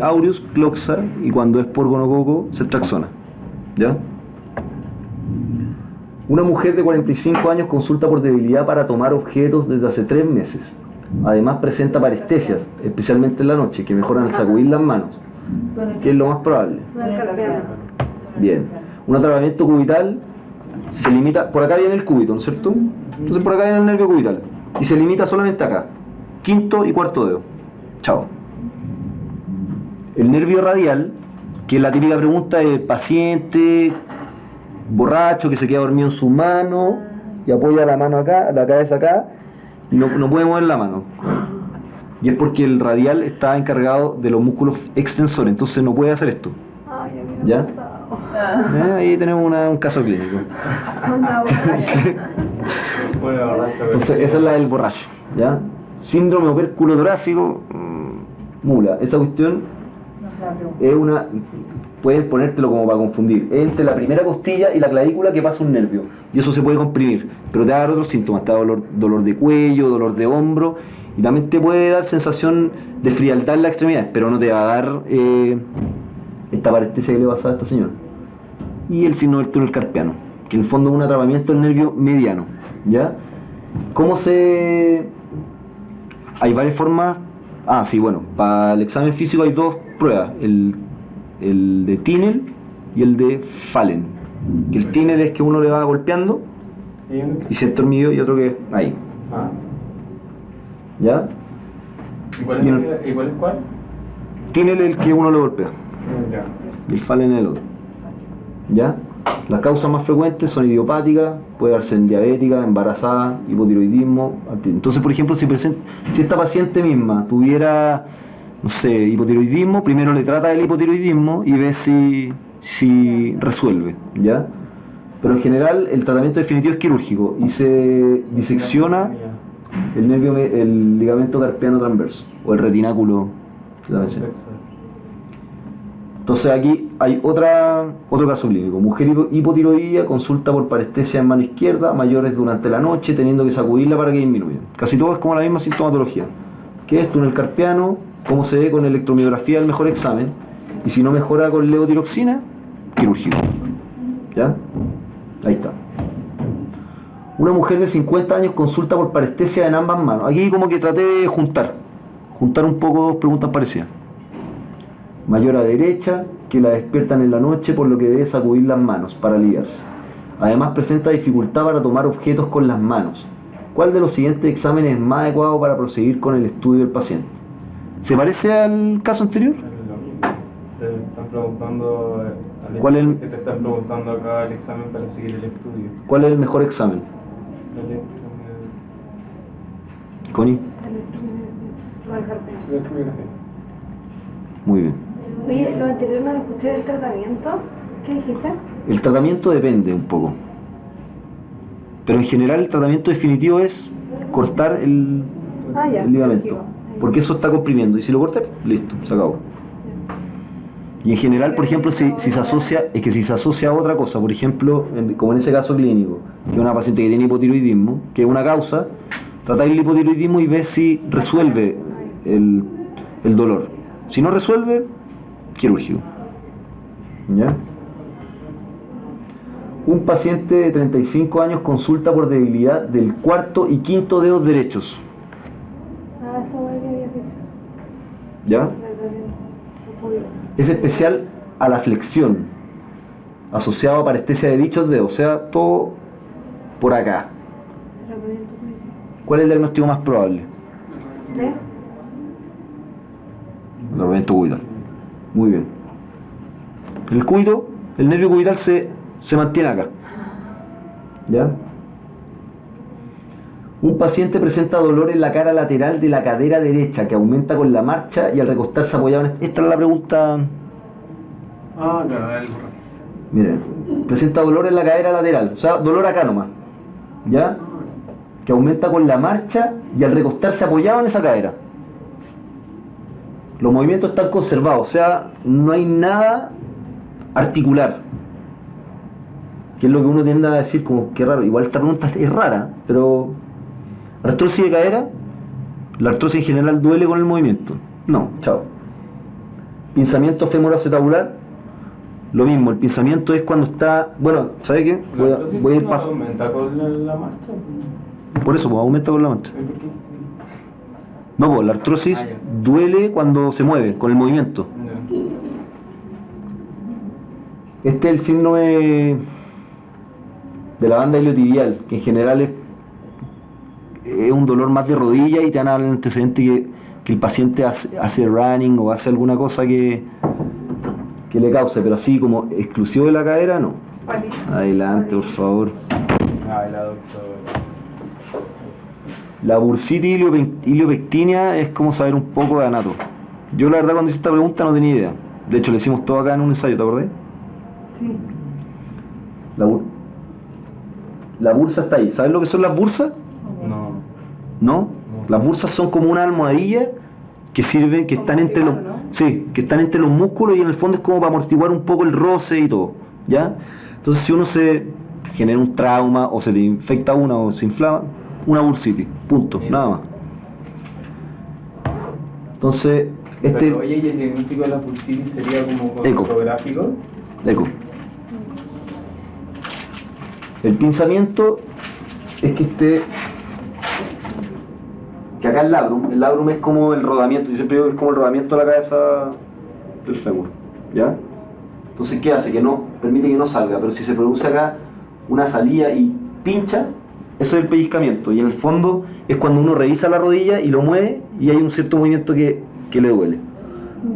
aureus, cloxa, y cuando es por gonococo, ceftriaxona, ¿ya? Una mujer de 45 años consulta por debilidad para tomar objetos desde hace 3 meses. Además presenta parestesias, especialmente en la noche, que mejoran al sacudir las manos, que es lo más probable. Una carpeta. Bien. Un atrapamiento cubital se limita, por acá viene el cúbito, ¿no es cierto? Entonces por acá viene el nervio cubital y se limita solamente acá, quinto y cuarto dedo. Chao. El nervio radial, que es la típica pregunta del paciente borracho que se queda dormido en su mano y apoya la mano acá, la cabeza acá y no puede mover la mano. Y es porque el radial está encargado de los músculos extensores, entonces no puede hacer esto. Ay, a mí me ¿Ya? ha pasado. Ahí tenemos un caso clínico. Una Entonces esa es la del borracho, ¿ya? Síndrome opérculo torácico, mula. Esa cuestión No se la pregunto. es una, puedes ponértelo como para confundir, es entre la primera costilla y la clavícula que pasa un nervio, y eso se puede comprimir, pero te va a dar otros síntomas, te da dolor de cuello, dolor de hombro, y también te puede dar sensación de frialdad en la extremidad, pero no te va a dar esta parestesia que le pasa a esta señora. Y el signo del túnel carpiano, que en el fondo es un atrapamiento del nervio mediano, ¿ya? ¿Cómo se...? Hay varias formas. Sí, bueno, para el examen físico hay dos pruebas, el de Tinel y el de Fallen. Que el Tinel es que uno le va golpeando y se entormilla, y otro que es ahí, ¿ya? ¿Y cuál es cuál? Tinel es el que uno le golpea Ya. y el Fallen es el otro, ¿ya? Las causas más frecuentes son idiopáticas, puede darse en diabética, embarazada, hipotiroidismo. Entonces, por ejemplo, si esta paciente misma tuviera, no sé, hipotiroidismo, primero le trata el hipotiroidismo y ve si resuelve, ¿ya? Pero en general el tratamiento definitivo es quirúrgico y se disecciona el ligamento carpiano transverso o el retináculo. Entonces aquí hay otro caso clínico. Mujer hipotiroidía, consulta por parestesia en mano izquierda, mayores durante la noche, teniendo que sacudirla para que disminuya. Casi todo es como la misma sintomatología. ¿Qué es túnel carpiano? ¿Cómo se ve con electromiografía el mejor examen? Y si no mejora con levotiroxina, quirúrgico. ¿Ya? Ahí está. Una mujer de 50 años consulta por parestesia en ambas manos. Aquí como que traté de juntar un poco dos preguntas parecidas. Mayor a derecha, que la despiertan en la noche por lo que debe sacudir las manos para aliviarse. Además presenta dificultad para tomar objetos con las manos. ¿Cuál de los siguientes exámenes es más adecuado para proseguir con el estudio del paciente? ¿Se parece al caso anterior? Te están preguntando ¿Cuál es el- que te están preguntando acá el examen para seguir el estudio. ¿Cuál es el mejor examen? Connie. Muy bien. Oye, lo anterior no lo escuché del tratamiento. ¿Qué dijiste? El tratamiento depende un poco. Pero en general el tratamiento definitivo es cortar el ligamento. quirúrgico. Porque eso está comprimiendo. Y si lo cortas, listo, se acabó. Y en general, por ejemplo, si se asocia a otra cosa, por ejemplo, como en ese caso clínico, que es una paciente que tiene hipotiroidismo, que es una causa, tratáis el hipotiroidismo y ves si resuelve el dolor. Si no resuelve, quirúrgico. ¿Ya? Un paciente de 35 años consulta por debilidad del cuarto y quinto dedos derechos. Eso fue que habías dicho. ¿Ya? Es especial a la flexión, asociado a parestesia de dichos dedos, o sea, todo por acá. ¿Cuál es el diagnóstico más probable? Atrapamiento cubital. Muy bien. El cúbito, el nervio cubital se mantiene acá. ¿Ya? Un paciente presenta dolor en la cara lateral de la cadera derecha que aumenta con la marcha y al recostarse apoyado en... Esta es la pregunta. Claro, Miren, presenta dolor en la cadera lateral, o sea, dolor acá nomás. ¿Ya? Que aumenta con la marcha y al recostarse apoyado en esa cadera. Los movimientos están conservados, o sea, no hay nada articular. Que es lo que uno tiende a decir como que raro. Igual esta pregunta es rara, pero artrosis de cadera, la artrosis en general duele con el movimiento. No, chao. Pinzamiento femoroacetabular, lo mismo, el pinzamiento es cuando está... Bueno, ¿sabe qué? Voy a ir paso. ¿Aumenta con la marcha? Por eso, pues aumenta con la marcha. ¿Por qué? No, pues la artrosis Ya. duele cuando se mueve, con el movimiento. Este es el síndrome de la banda iliotibial, que en general es un dolor más de rodilla y te dan el antecedente que el paciente hace running o hace alguna cosa que le cause, pero así como exclusivo de la cadera, no. Adelante, por favor. Ay, la doctora. La bursitis iliopectinia es como saber un poco de anato. Yo la verdad cuando hice esta pregunta no tenía idea. De hecho, lo hicimos todo acá en un ensayo, ¿te acordás? Sí. La bursa está ahí. ¿Sabes lo que son las bursas? No. ¿No? Las bursas son como una almohadilla que sirven, que están entre los, sí, que están entre los músculos y en el fondo es como para amortiguar un poco el roce y todo, ¿ya? Entonces si uno se genera un trauma o se le infecta una o se inflama, una bursitis, punto, nada más. Entonces, Pero, oye, ¿y el diagnóstico de la bursitis sería como Eco. fotográfico? Eco. El pinzamiento es que acá el labrum es como el rodamiento, yo siempre digo que es como el rodamiento de la cabeza del fémur, ¿ya? Entonces, ¿qué hace? Que no, permite que no salga, pero si se produce acá una salida y pincha, eso es el pellizcamiento, y en el fondo es cuando uno revisa la rodilla y lo mueve y hay un cierto movimiento que le duele,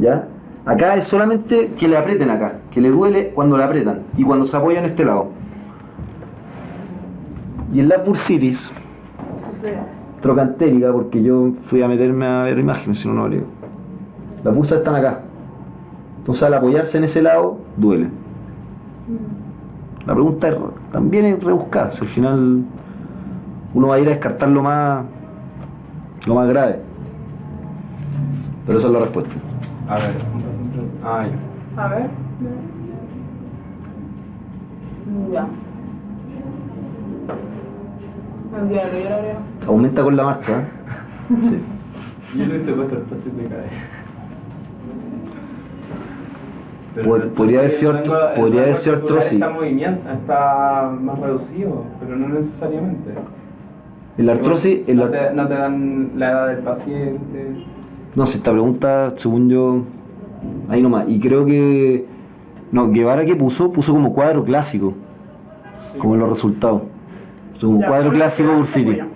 ¿ya? Acá es solamente que le aprieten acá, que le duele cuando le aprietan y cuando se apoya en este lado. Y en la bursitis trocantérica, porque yo fui a meterme a ver imágenes, si no, no leo. Las bursas están acá. Entonces al apoyarse en ese lado, duele. La pregunta también es rebuscada, si al final uno va a ir a descartar lo más grave. Pero esa es la respuesta. A ver, ya. A ver. Ya. Entiendo, yo lo creo. Aumenta con la marcha, ¿eh? Sí. Yo lo hice contra el paciente de cadera. Podría haber sido artrosis. Está más reducido, pero no necesariamente. La artrosis, no te dan la edad del paciente. no sé, esta pregunta, según yo, ahí nomás. Y creo que, no, Guevara que puso como cuadro clásico, Sí. como los resultados. Puso como Ya, cuadro bueno, clásico ya, bursitis. ya.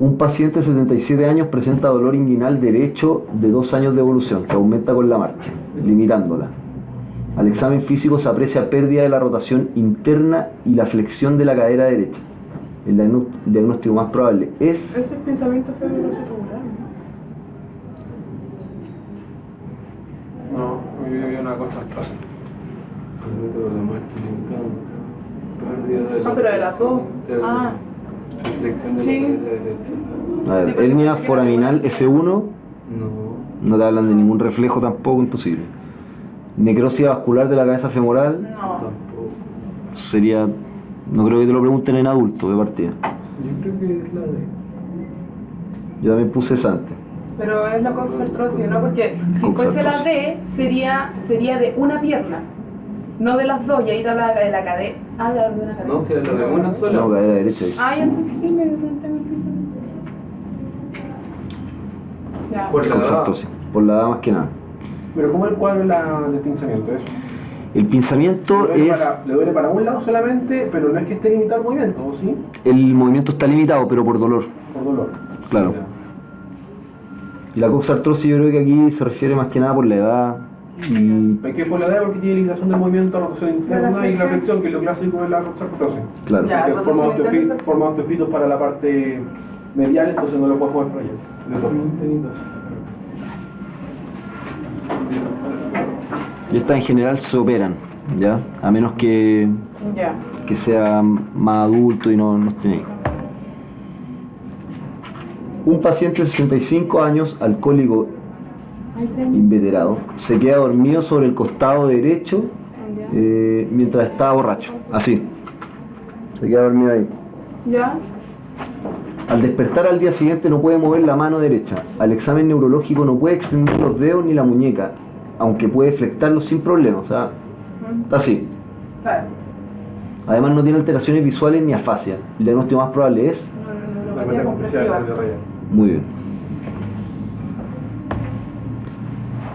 Un paciente de 77 años presenta dolor inguinal derecho de 2 años de evolución, que aumenta con la marcha, limitándola. Al examen físico se aprecia pérdida de la rotación interna y la flexión de la cadera derecha. El diagnóstico más probable es... Ese es el pensamiento febrero-cerebral. No, yo había una cosa atrás. Pero de las dos. Ah. Flexión de Sí. la cadera derecha. A ver, hernia foraminal S1, No. no te hablan de ningún reflejo tampoco, imposible. Necrosis vascular de la cabeza femoral, No. Tampoco. sería... No creo que te lo pregunten en adulto de partida. Yo creo que es la de. Yo también puse esa antes. Pero es la coxartrosis, ¿no? Porque si fuese la D, sería de una pierna, no de las dos, y ahí te hablaba de la cadera. Ah, de una cadera. No, si era lo de una sola. No, cadera derecha. Dice. Ah, ya entonces sí me tengo el pensamiento. Ya. Por la Coxartrosis, por la edad más que nada. Pero ¿cómo el cuadro de pinzamiento es? El pinzamiento Le duele para un lado solamente, pero no es que esté limitado el movimiento, ¿o sí? el movimiento está limitado, pero por dolor, Por dolor. claro. Y la coxartrosis yo creo que aquí se refiere más que nada por la edad y... Es que por la edad porque tiene limitación del movimiento, rotación interna y la flexión. flexión, que es lo clásico de la coxartrosis. Claro. Ya. Que rotación forma osteofitos para la parte medial, entonces no lo puedes mover para allá. Y estas en general se operan, ¿ya? A menos que Ya. sea más adulto y no esté ahí. Un paciente de 65 años, alcohólico inveterado, se queda dormido sobre el costado derecho mientras está borracho, así. Se queda dormido ahí. Ya. Al despertar al día siguiente no puede mover la mano derecha. Al examen neurológico no puede extender los dedos ni la muñeca, aunque puede flectarlos sin problema, o sea, está así. Claro. Además no tiene alteraciones visuales ni afasia. El diagnóstico más probable es... Neuropatía compresiva. Muy bien.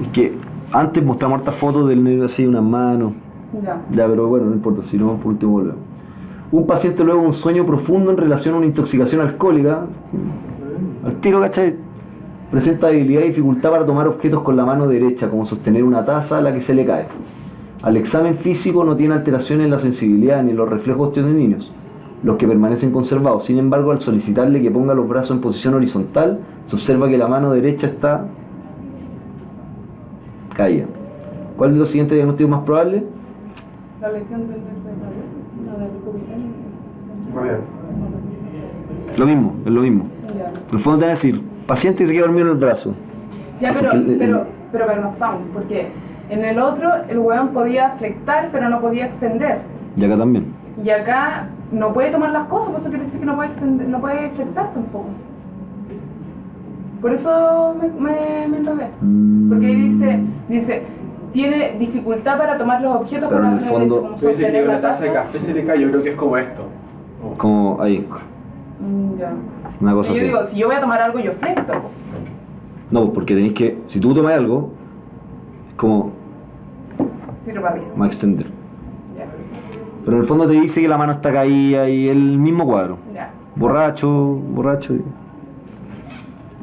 Es que Antes mostramos hartas fotos del nervio así, unas manos. Ya. Ya, pero bueno, no importa, si no, por último volvemos. Un paciente luego de un sueño profundo en relación a una intoxicación alcohólica, al tiro, ¿cachai? Presenta debilidad y dificultad para tomar objetos con la mano derecha, como sostener una taza a la que se le cae. Al examen físico no tiene alteraciones en la sensibilidad ni en los reflejos osteotendinos, los que permanecen conservados. Sin embargo, al solicitarle que ponga los brazos en posición horizontal, se observa que la mano derecha está caída. ¿Cuál de los siguientes diagnósticos más probables? La lesión del nervio, la del cubital. Lo mismo, es lo mismo. Ya. En el fondo te van a decir, paciente que se queda dormido en el brazo. Ya, pero Porque pensamos, porque en el otro el hueón podía flectar, pero no podía extender. Y acá también. Y acá no puede tomar las cosas, por eso quiere decir que no puede extender, no puede flectar tampoco. Por eso me enredé. Porque ahí dice, tiene dificultad para tomar los objetos Pero con en la el mano fondo- derecha, como Tú dices que sostener una la taza de taza. café se le cae, yo creo que es como esto. Como ahí, Ya. una cosa Y yo así. digo, si yo voy a tomar algo, yo flecto. Po. No, pues porque tenéis que, si tú tomas algo, es como Tiro para arriba. más extender. Ya. Pero en el fondo te dice que la mano está caída y el mismo cuadro. Ya. Borracho.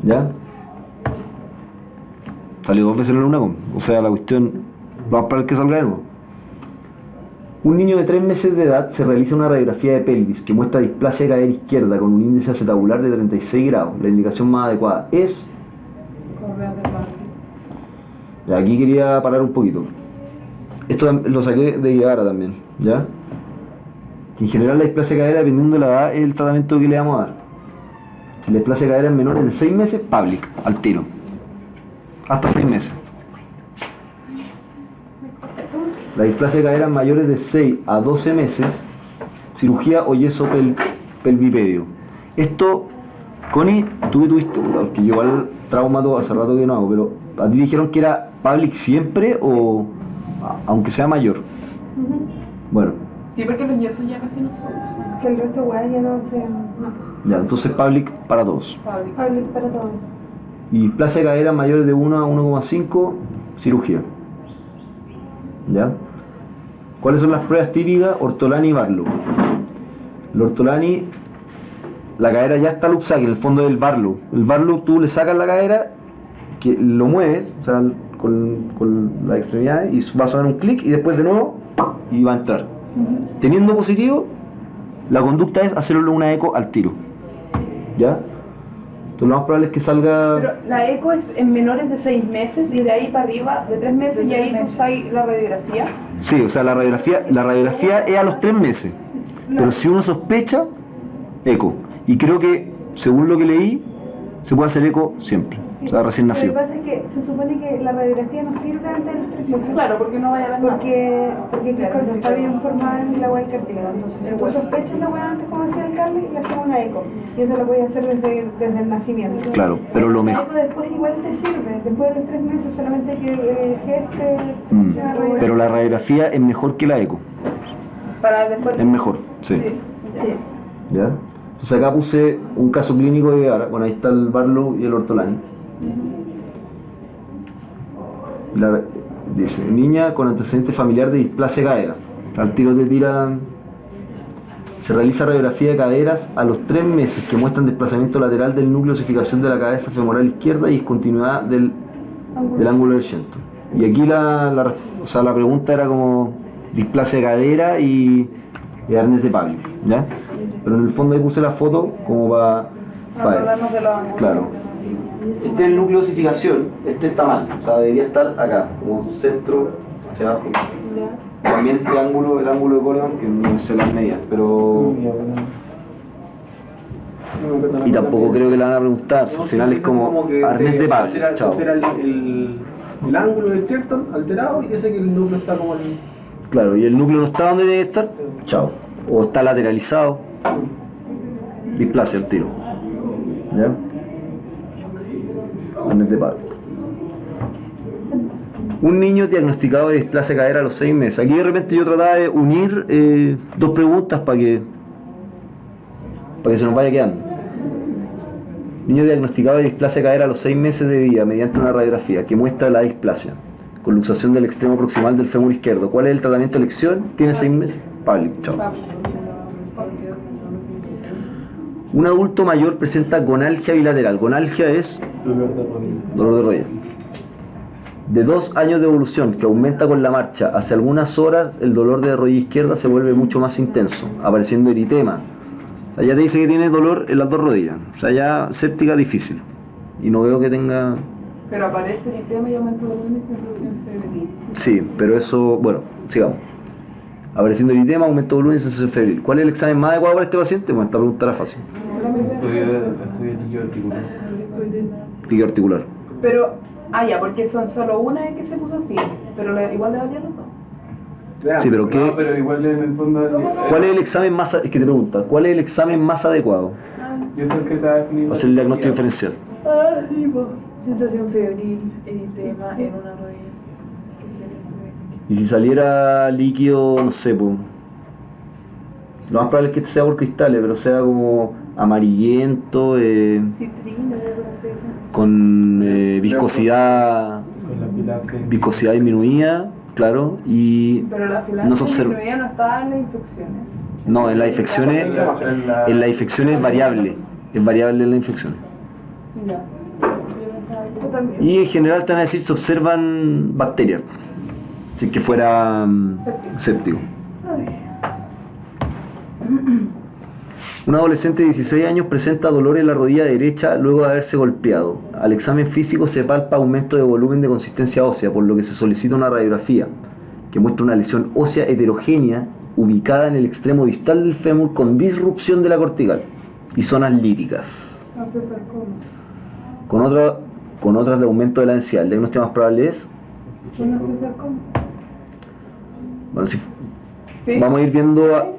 ¿Ya? Salió 2 veces en la luna con. O sea, la cuestión. Vamos para el que salga de nuevo. Un niño de 3 meses de edad se realiza una radiografía de pelvis que muestra displasia de cadera izquierda con un índice acetabular de 36 grados. La indicación más adecuada es. Correa del barrio. Ya, aquí quería parar un poquito. Esto lo saqué de Guevara también, ¿ya? En general la displasia de cadera, dependiendo de la edad, es el tratamiento que le vamos a dar. Si la displasia de cadera es menores de 6 meses, Public, al tiro. Hasta 6 meses. La displasia de cadera mayores de 6 a 12 meses, cirugía o yeso pelvipedio. Esto, Connie, tú tuviste, porque yo igual traumato hace rato que no hago, pero ¿a ti dijeron que era Public siempre o aunque sea mayor? Bueno, Sí, porque los yesos ya casi no se usan. Que el resto igual ya no se... No, ya, entonces Public para todos. Fábrica. public para todos. Y displasia de cadera mayores de 1 a 1,5, cirugía. ¿Ya? ¿Cuáles son las pruebas típicas? Ortolani y Barlow. El Ortolani, la cadera ya está luxada, que en el fondo es el Barlow. El Barlow tú le sacas la cadera, que lo mueves, o sea, con las extremidades, y va a sonar un clic y después de nuevo, y va a entrar. Teniendo positivo, la conducta es hacerle una eco al tiro. ¿Ya? Entonces lo más probable es que salga... Pero la eco es en menores de 6 meses y de ahí para arriba, de 3 meses, y ahí tú sabes la radiografía. Sí, o sea, la radiografía es a los 3 meses. Pero si uno sospecha, eco. Y creo que, según lo que leí, se puede hacer eco siempre. O sea, recién Lo nacido. que pasa es que se supone que la radiografía no sirve antes de los 3 meses. Claro, porque no vaya a haber nada. Porque claro, no está bien formada en la hueá del cartílago. Entonces, si tú sospechas la hueá antes, como decía el Carly, le hacemos una eco. Y eso lo puedes hacer desde el nacimiento. Claro, pero lo La mejor... eco después igual te sirve. Después de los 3 meses, solamente que el geste funciona radiografía. Pero la radiografía es mejor que la eco. Para después. Es mejor, sí. Sí. ¿Ya? Entonces acá puse un caso clínico de Guevara. Bueno, ahí está el Barlow y el Ortolani. Dice, niña con antecedente familiar de displasia de cadera. Al tiro te tiran. Se realiza radiografía de caderas a los 3 meses que muestran desplazamiento lateral del núcleo de osificación de la cabeza femoral izquierda y discontinuidad del ángulo del Shenton. Y aquí o sea, la pregunta era como displasia de cadera y arnés de Public, ¿ya? Pero en el fondo ahí puse la foto como para acordarnos de los ángulos. claro. Este es el núcleo de osificación, este está mal, o sea, debería estar acá, como centro hacia abajo. Ya. También este ángulo, el ángulo de Coleman, que no sé las medidas, pero... Y tampoco creo que le van a preguntar, al final es como arnés de Public, chao. Altera el ángulo del Shenton alterado y dice que el núcleo está como en... Claro, y el núcleo no está donde debe estar, chao. O está lateralizado, displasia el tiro. ¿Ya? Arnés de Public. Un niño diagnosticado de displasia de cadera a los 6 meses. Aquí de repente yo trataba de unir 2 preguntas para que se nos vaya quedando. Niño diagnosticado de displasia de cadera a los 6 meses de vida mediante una radiografía que muestra la displasia. con luxación del extremo proximal del fémur izquierdo. ¿Cuál es el tratamiento de elección? Tiene 6 meses. Pavlik, chao. Un adulto mayor presenta gonalgia bilateral. Gonalgia es dolor de rodilla. De 2 años de evolución, que aumenta con la marcha. Hace algunas horas el dolor de rodilla izquierda se vuelve mucho más intenso, apareciendo eritema. O sea, ya te dice que tiene dolor en las 2 rodillas. O sea, ya séptica difícil. Y no veo que tenga... Pero aparece eritema y aumento de volumen y sensación febril. Sí, pero eso... Bueno, sigamos. Apareciendo eritema, aumento de volumen y sensación febril. ¿Cuál es el examen más adecuado para este paciente? Bueno, esta pregunta era fácil. Estudio líquido articular. Líquido articular. Pero, ya, porque son solo una que se puso así, pero igual le dolían los dos. Sí, pero ¿qué? No, pero igual en el fondo... ¿Cuál es el examen más... Es que te pregunta, ¿cuál es el examen más adecuado Yo soy el que está definido. para hacer el diagnóstico diferencial? Sensación febril, eritema en una rodilla. Y si saliera líquido, no sé, pues... Lo más probable es que este sea por cristales, pero sea como amarillento, Citrina, con viscosidad Con la disminuida, claro, y pero la no se observa. no estaba en las infecciones. No, en las infecciones es variable en las infecciones. Ya. Y en general te van a decir se observan bacterias, si es que fuera séptico. Un adolescente de 16 años presenta dolor en la rodilla derecha luego de haberse golpeado. Al examen físico se palpa aumento de volumen de consistencia ósea, por lo que se solicita una radiografía que muestra una lesión ósea heterogénea ubicada en el extremo distal del fémur con disrupción de la cortical y zonas líticas. Con otras de aumento de la densidad. El diagnóstico más probable es... Bueno, sí. ¿Sí? Vamos a ir viendo...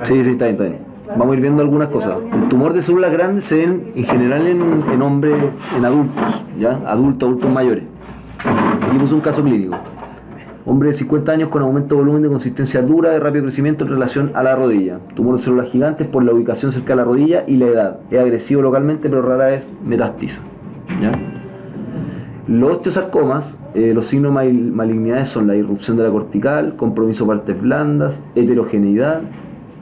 Sí, está bien. Vamos a ir viendo algunas cosas. El tumor de células grandes se ven en general en hombres, en adultos, ¿ya? Adultos mayores. Aquí puse un caso clínico. Hombre de 50 años con aumento de volumen de consistencia dura de rápido crecimiento en relación a la rodilla. Tumor de células gigantes por la ubicación cerca de la rodilla y la edad. Es agresivo localmente, pero rara vez metastiza, ¿ya? Los osteosarcomas, los signos de malignidades son la irrupción de la cortical, compromiso de partes blandas, heterogeneidad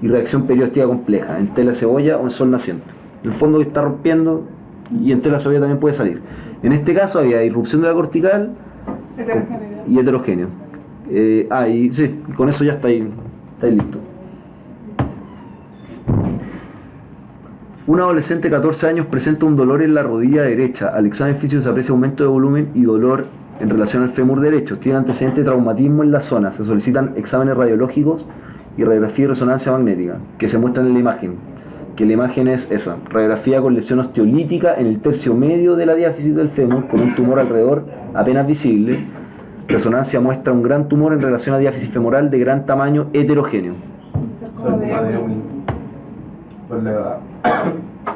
y reacción perióstica compleja, en tela de cebolla o en sol naciente. El fondo está rompiendo y en tela de cebolla también puede salir. En este caso había irrupción de la cortical y heterogéneo. Y sí, con eso ya está ahí listo. Un adolescente de 14 años presenta un dolor en la rodilla derecha. Al examen físico se aprecia aumento de volumen y dolor en relación al fémur derecho. Tiene antecedente de traumatismo en la zona. Se solicitan exámenes radiológicos y radiografía y resonancia magnética, que se muestran en la imagen. Que la imagen es esa: radiografía con lesión osteolítica en el tercio medio de la diáfisis del fémur, con un tumor alrededor apenas visible. Resonancia muestra un gran tumor en relación a diáfisis femoral de gran tamaño heterogéneo.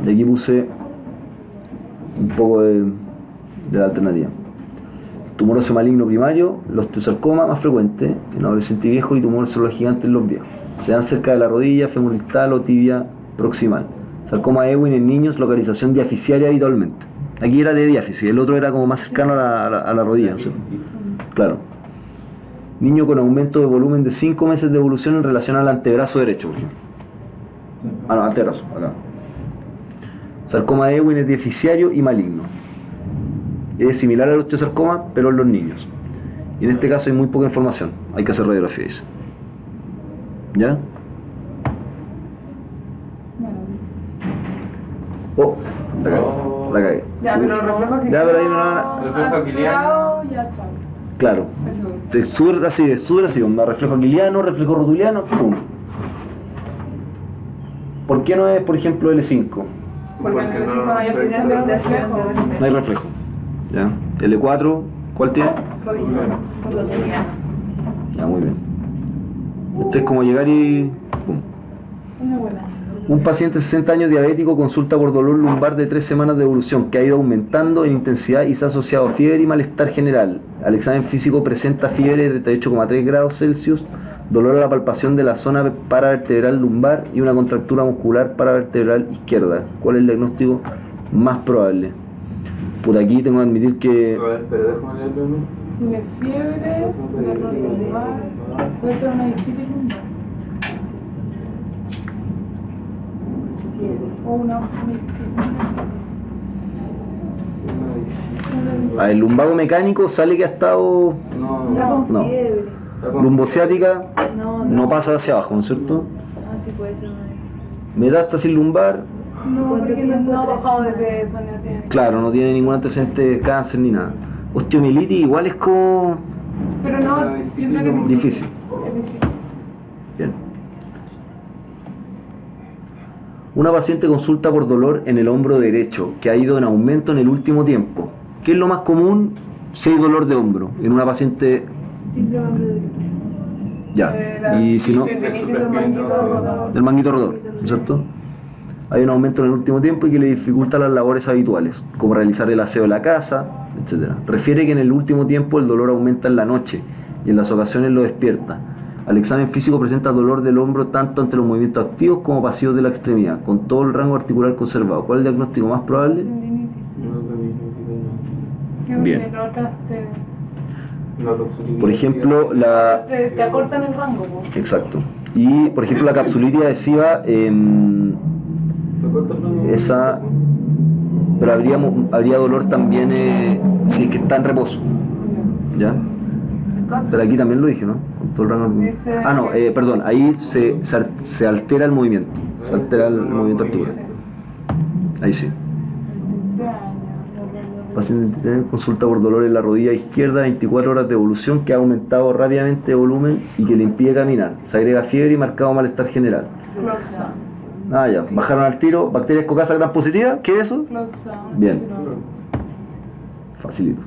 De aquí puse un poco de la alternativa. Tumor óseo maligno primario, los osteosarcoma más frecuente en adolescentes viejos y tumor celular gigante en los viejos. Se dan cerca de la rodilla, fémur distal o tibia proximal. Sarcoma Ewing en niños, localización diaficiaria habitualmente. Aquí era de diáfisis, el otro era como más cercano a la rodilla, ¿no? Claro. Niño con aumento de volumen de 5 meses de evolución en relación al antebrazo derecho, por ejemplo. No, antebrazo, acá. Sarcoma de Ewing es diaficiario y maligno. Es similar al osteosarcoma, pero en los niños. Y en este caso hay muy poca información. Hay que hacer radiografía, dice. ¿Ya? Oh, la cagué. Ya, pero reflejo que... Ya, pero ahí no... Reflejo aquiliano. Ya, chao. Claro. Es súper así, onda, reflejo aquiliano, reflejo rotuliano, pum. ¿Por qué no es, por ejemplo, L5? Porque en el no hay oficina de reflejo. No hay reflejo. ¿Ya? L4, ¿cuál tiene? Rodilla. Ya, muy bien. Esto es como llegar y... pum. Una buena. Un paciente de 60 años diabético consulta por dolor lumbar de 3 semanas de evolución que ha ido aumentando en intensidad y se ha asociado a fiebre y malestar general. Al examen físico presenta fiebre de 38,3 grados Celsius, dolor a la palpación de la zona paravertebral lumbar y una contractura muscular paravertebral izquierda. ¿Cuál es el diagnóstico más probable? Puta, aquí tengo que admitir que... A ver, pero déjame leerlo, ¿no? Tiene fiebre, dolor lumbar, puede ser una discitis lumbar. O una El lumbago mecánico sale que ha estado Está con No. fiebre. lumbociática, No, no pasa hacia abajo, ¿no es cierto? Ah, sí puede ser una. Metástasis lumbar, No, ¿Cuánto porque tiempo no ha bajado de atrás? peso, no tiene. claro, no tiene ningún antecedente de cáncer ni nada. Osteomielitis igual es como Pero no, yo creo que es difícil. Es difícil. Bien. Una paciente consulta por dolor en el hombro derecho que ha ido en aumento en el último tiempo. ¿Qué es lo más común si hay dolor de hombro en una paciente? Simplemente de Ya. Y si no, tendinitis del manguito rotador. del manguito rotor, ¿no es cierto? Hay un aumento en el último tiempo y que le dificulta las labores habituales, como realizar el aseo de la casa, etc. Refiere que en el último tiempo el dolor aumenta en la noche y en las ocasiones lo despierta. Al examen físico presenta dolor del hombro tanto ante los movimientos activos como pasivos de la extremidad, con todo el rango articular conservado. ¿Cuál es el diagnóstico más probable? Tendinitis. Sí, Bien. porque la otra Por ejemplo, te acortan el rango, po. Exacto. Y, por ejemplo, la capsulitis adhesiva, esa... Pero habría dolor también si es que está en reposo. ¿Ya? Pero aquí también lo dije, ¿no? Con todo el rango. Dice Ah, no, que- perdón, ahí se altera el movimiento. Se altera el movimiento articular. Ahí sí. Paciente consulta por dolor en la rodilla izquierda, 24 horas de evolución que ha aumentado rápidamente de volumen y que le impide caminar. Se agrega fiebre y marcado malestar general. Cloxa. Ah, ya. Bajaron al tiro. Bacterias cocasa gran positiva. ¿Qué es eso? Cloxa. Bien. Facilito.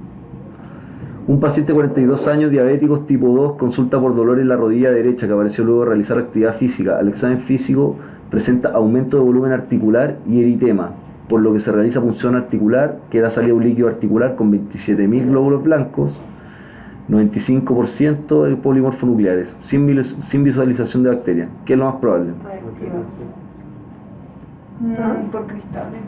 Un paciente de 42 años, diabéticos tipo 2, consulta por dolor en la rodilla derecha que apareció luego de realizar actividad física. Al examen físico presenta aumento de volumen articular y eritema, por lo que se realiza punción articular, queda salido un líquido articular con 27.000 glóbulos blancos, 95% de polimorfonucleares, sin visualización de bacterias. ¿Qué es lo más probable? Por cristales.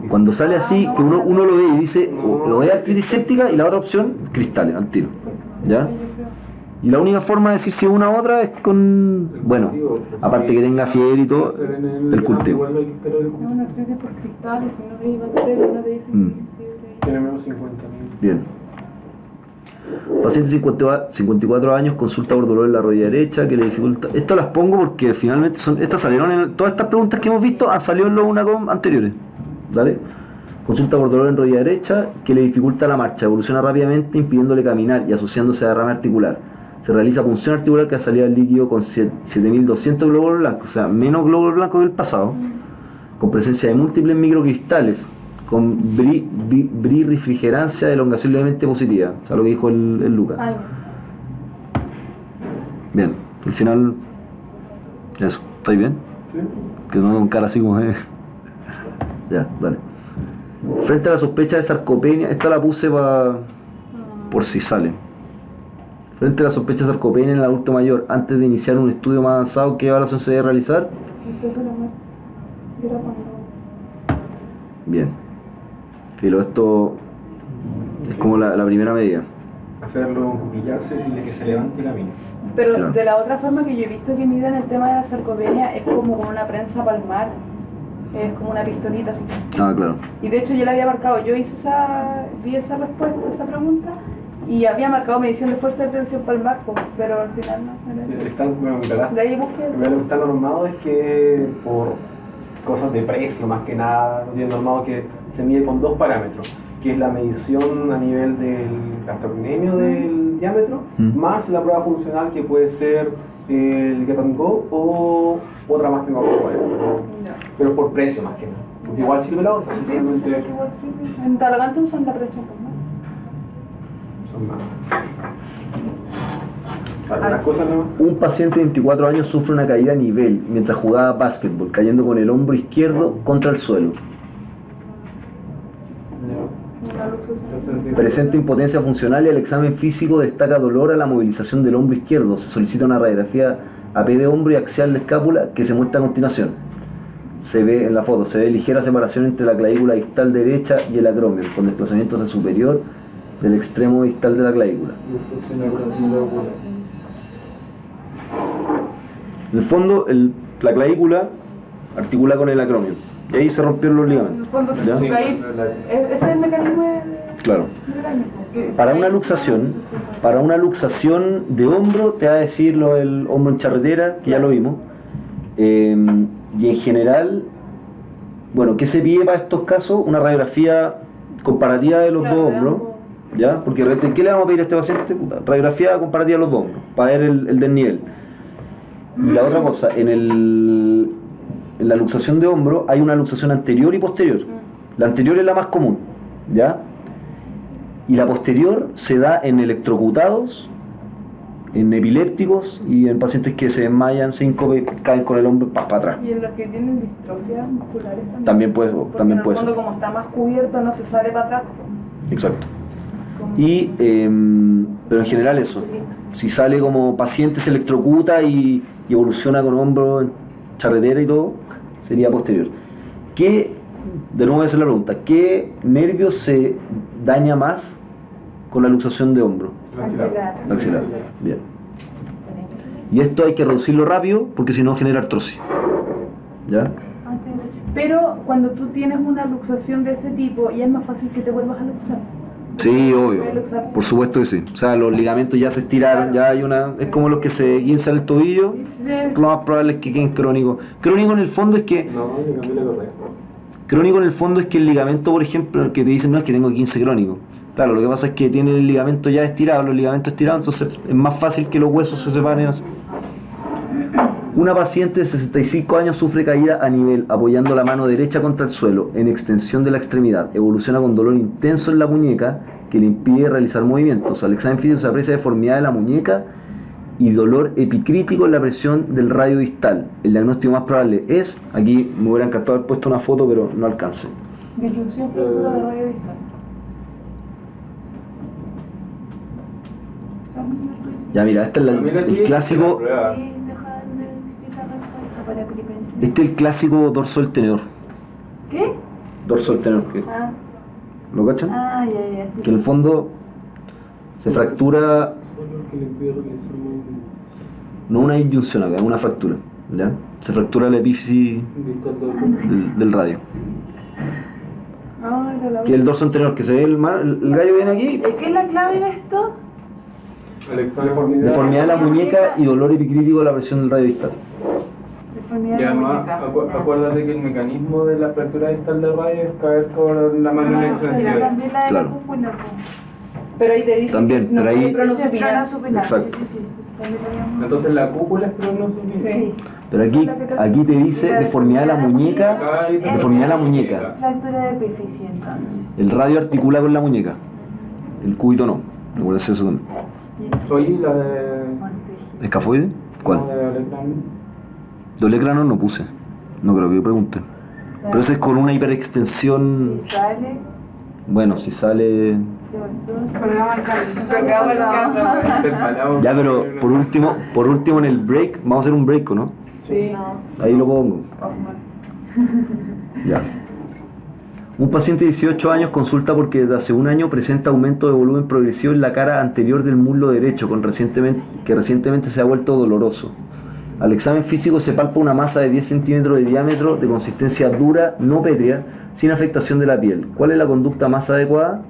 Cuando sale así, que uno lo ve y dice, o es artritis séptica, y la otra opción, cristales, al tiro. ¿Ya? Y la única forma de decir si una u otra es con, bueno, aparte que tenga fiebre y todo, el cultivo. Es una artritis por cristales, si no hay bacterias, no te dicen que tiene fiebre. Tiene menos 50.000. Bien. Paciente 54 años, consulta por dolor en la rodilla derecha, que le dificulta. Esto las pongo porque finalmente estas salieron todas estas preguntas que hemos visto han salido en los UNACOM anteriores. ¿Vale? Consulta por dolor en rodilla derecha, que le dificulta la marcha, evoluciona rápidamente impidiéndole caminar y asociándose a derrame articular. Se realiza punción articular que ha salido el líquido con 7.200 glóbulos blancos, o sea, menos glóbulos blancos que el pasado, con presencia de múltiples microcristales, con refrigerancia de elongación levemente positiva, o sea, lo que dijo el Lucas. Ay, Bien, al final, eso, ¿estáis bien? ¿Sí? Que no con cara así como Ya, dale. Frente a la sospecha de sarcopenia, esta la puse por si sale. Frente a la sospecha de sarcopenia en el adulto mayor, antes de iniciar un estudio más avanzado, ¿qué evaluación se debe realizar? Bien. Pero esto es como la primera medida. Hacerlo humillarse, decirle que se levante y camine. pero Claro. de la otra forma que yo he visto que miden el tema de la sarcopenia es como con una prensa palmar, es como una pistolita así. Ah, claro. Y de hecho yo la había marcado, yo vi esa respuesta, esa pregunta, y había marcado medición de fuerza de tensión palmar, pero al final no. Era Están, bueno, ¿verdad? de ahí busqué Lo que está normado es que por cosas de precio, más que nada, no tiene normado que se mide con dos parámetros, que es la medición a nivel del gastrocnemio del diámetro, más la prueba funcional que puede ser el Get and Go o otra más que no recuerdo, pero por precio más que nada. Porque igual sirve la otra, Sí, simplemente pues, igual sí. En Talagante usan la presión palmar. son más. Las cosas no. Un paciente de 24 años sufre una caída a nivel mientras jugaba básquetbol, cayendo con el hombro izquierdo contra el suelo. Presenta impotencia funcional y al examen físico destaca dolor a la movilización del hombro izquierdo. Se solicita una radiografía AP de hombro y axial de escápula que se muestra a continuación. Se ve en la foto, se ve ligera separación entre la clavícula distal derecha y el acromion, con desplazamientos hacia superior del extremo distal de la clavícula. En el fondo, la clavícula articula con el acromio. Y ahí se rompieron los En el ligamentos. fondo, ¿Ya? porque ahí, ese es el mecanismo de... Claro. Para una luxación de hombro, te va a decir lo del hombro en charretera, que ya lo vimos. Y en general, bueno, ¿qué se pide para estos casos? Una radiografía comparativa de los dos hombros, ¿ya? Porque de repente, ¿qué le vamos a pedir a este paciente? Puta, radiografía comparativa de los dos hombros, para ver el desnivel. Y la otra cosa, en la luxación de hombro hay una luxación anterior y posterior. La anterior es la más común, ¿ya? Y la posterior se da en electrocutados, en epilépticos y en pacientes que se desmayan, síncope, caen con el hombro para atrás. Y en los que tienen distrofias musculares también. También puede Porque en el fondo, ser. como está más cubierto, no se sale para atrás. Exacto. Y, pero en general eso. Si sale como paciente, se electrocuta y evoluciona con hombro en charretera y todo, sería posterior. ¿Qué, de nuevo voy a hacer la pregunta, qué nervio se daña más con la luxación de hombro? Axilar. La axilar. Bien. Y esto hay que reducirlo rápido porque si no genera artrosis. ¿Ya? Pero cuando tú tienes una luxación de ese tipo, ya es más fácil que te vuelvas a luxar. Sí, obvio. Por supuesto que sí. O sea, los ligamentos ya se estiraron, ya hay una... Es como los que se guinzan el tobillo. Lo más probable es que queden crónicos. Crónico en el fondo es que... No, yo cambié la correa. Crónico en el fondo es que el ligamento, por ejemplo, el que te dicen no es que tengo 15 crónicos. Claro, lo que pasa es que tiene el ligamento ya estirado, los ligamentos estirados, entonces es más fácil que los huesos se separen así. Una paciente de 65 años sufre caída a nivel, apoyando la mano derecha contra el suelo, en extensión de la extremidad. Evoluciona con dolor intenso en la muñeca que le impide realizar movimientos. Al examen físico se aprecia deformidad de la muñeca y dolor epicrítico en la presión del radio distal. El diagnóstico más probable es, aquí me hubiera encantado haber puesto una foto, pero no alcance. Disyunción fractura de radio distal. Ya mira, este es el clásico, este es el clásico dorso del tenedor. ¿Qué? Dorso del tenedor, que, Ah, ¿lo cachan? ya, sí. Que en el fondo se fractura, no una inyunción acá, es una fractura, ¿ya? Se fractura la epífisis del radio. Ah, era la Que es el dorso anterior, que se ve el gallo viene aquí, ¿Qué es la clave de esto? deformidad de la muñeca y dolor epicrítico de la presión del radio distal. Deformidad Y de la además, muñeca. acuérdate que el mecanismo de la fractura distal de radio es caer con la mano en Pero extensión. también la de Claro. la cúpula, pues. Pero ahí te dice También, que no pero ahí- hay prono Ese es supinal. plano supinal, Exacto. sí, también lo habíamos- Entonces la cúpula es pronosupinal. Sí. Pero aquí te dice deformidad de la muñeca, deformidad de la muñeca. Fractura de epífisis, entonces. El radio articula con la muñeca, el cúbito no, recuerda eso también. Oye, la de... ¿Escafoide? ¿Cuál? la de Alecrán. Doble cráneo no puse, no creo que pregunten. Pero eso es con una hiperextensión, Si sale, bueno, si sale... de entonces. Programa el carro. Intercalado. Ya, pero por último en el break, vamos a hacer un break, ¿o no? Sí. No, Ahí lo pongo. Hoffman. Ya. Un paciente de 18 años consulta porque desde hace un año presenta aumento de volumen progresivo en la cara anterior del muslo derecho, que recientemente se ha vuelto doloroso. Al examen físico se palpa una masa de 10 centímetros de diámetro de consistencia dura, no pétrea, sin afectación de la piel. ¿Cuál es la conducta más adecuada?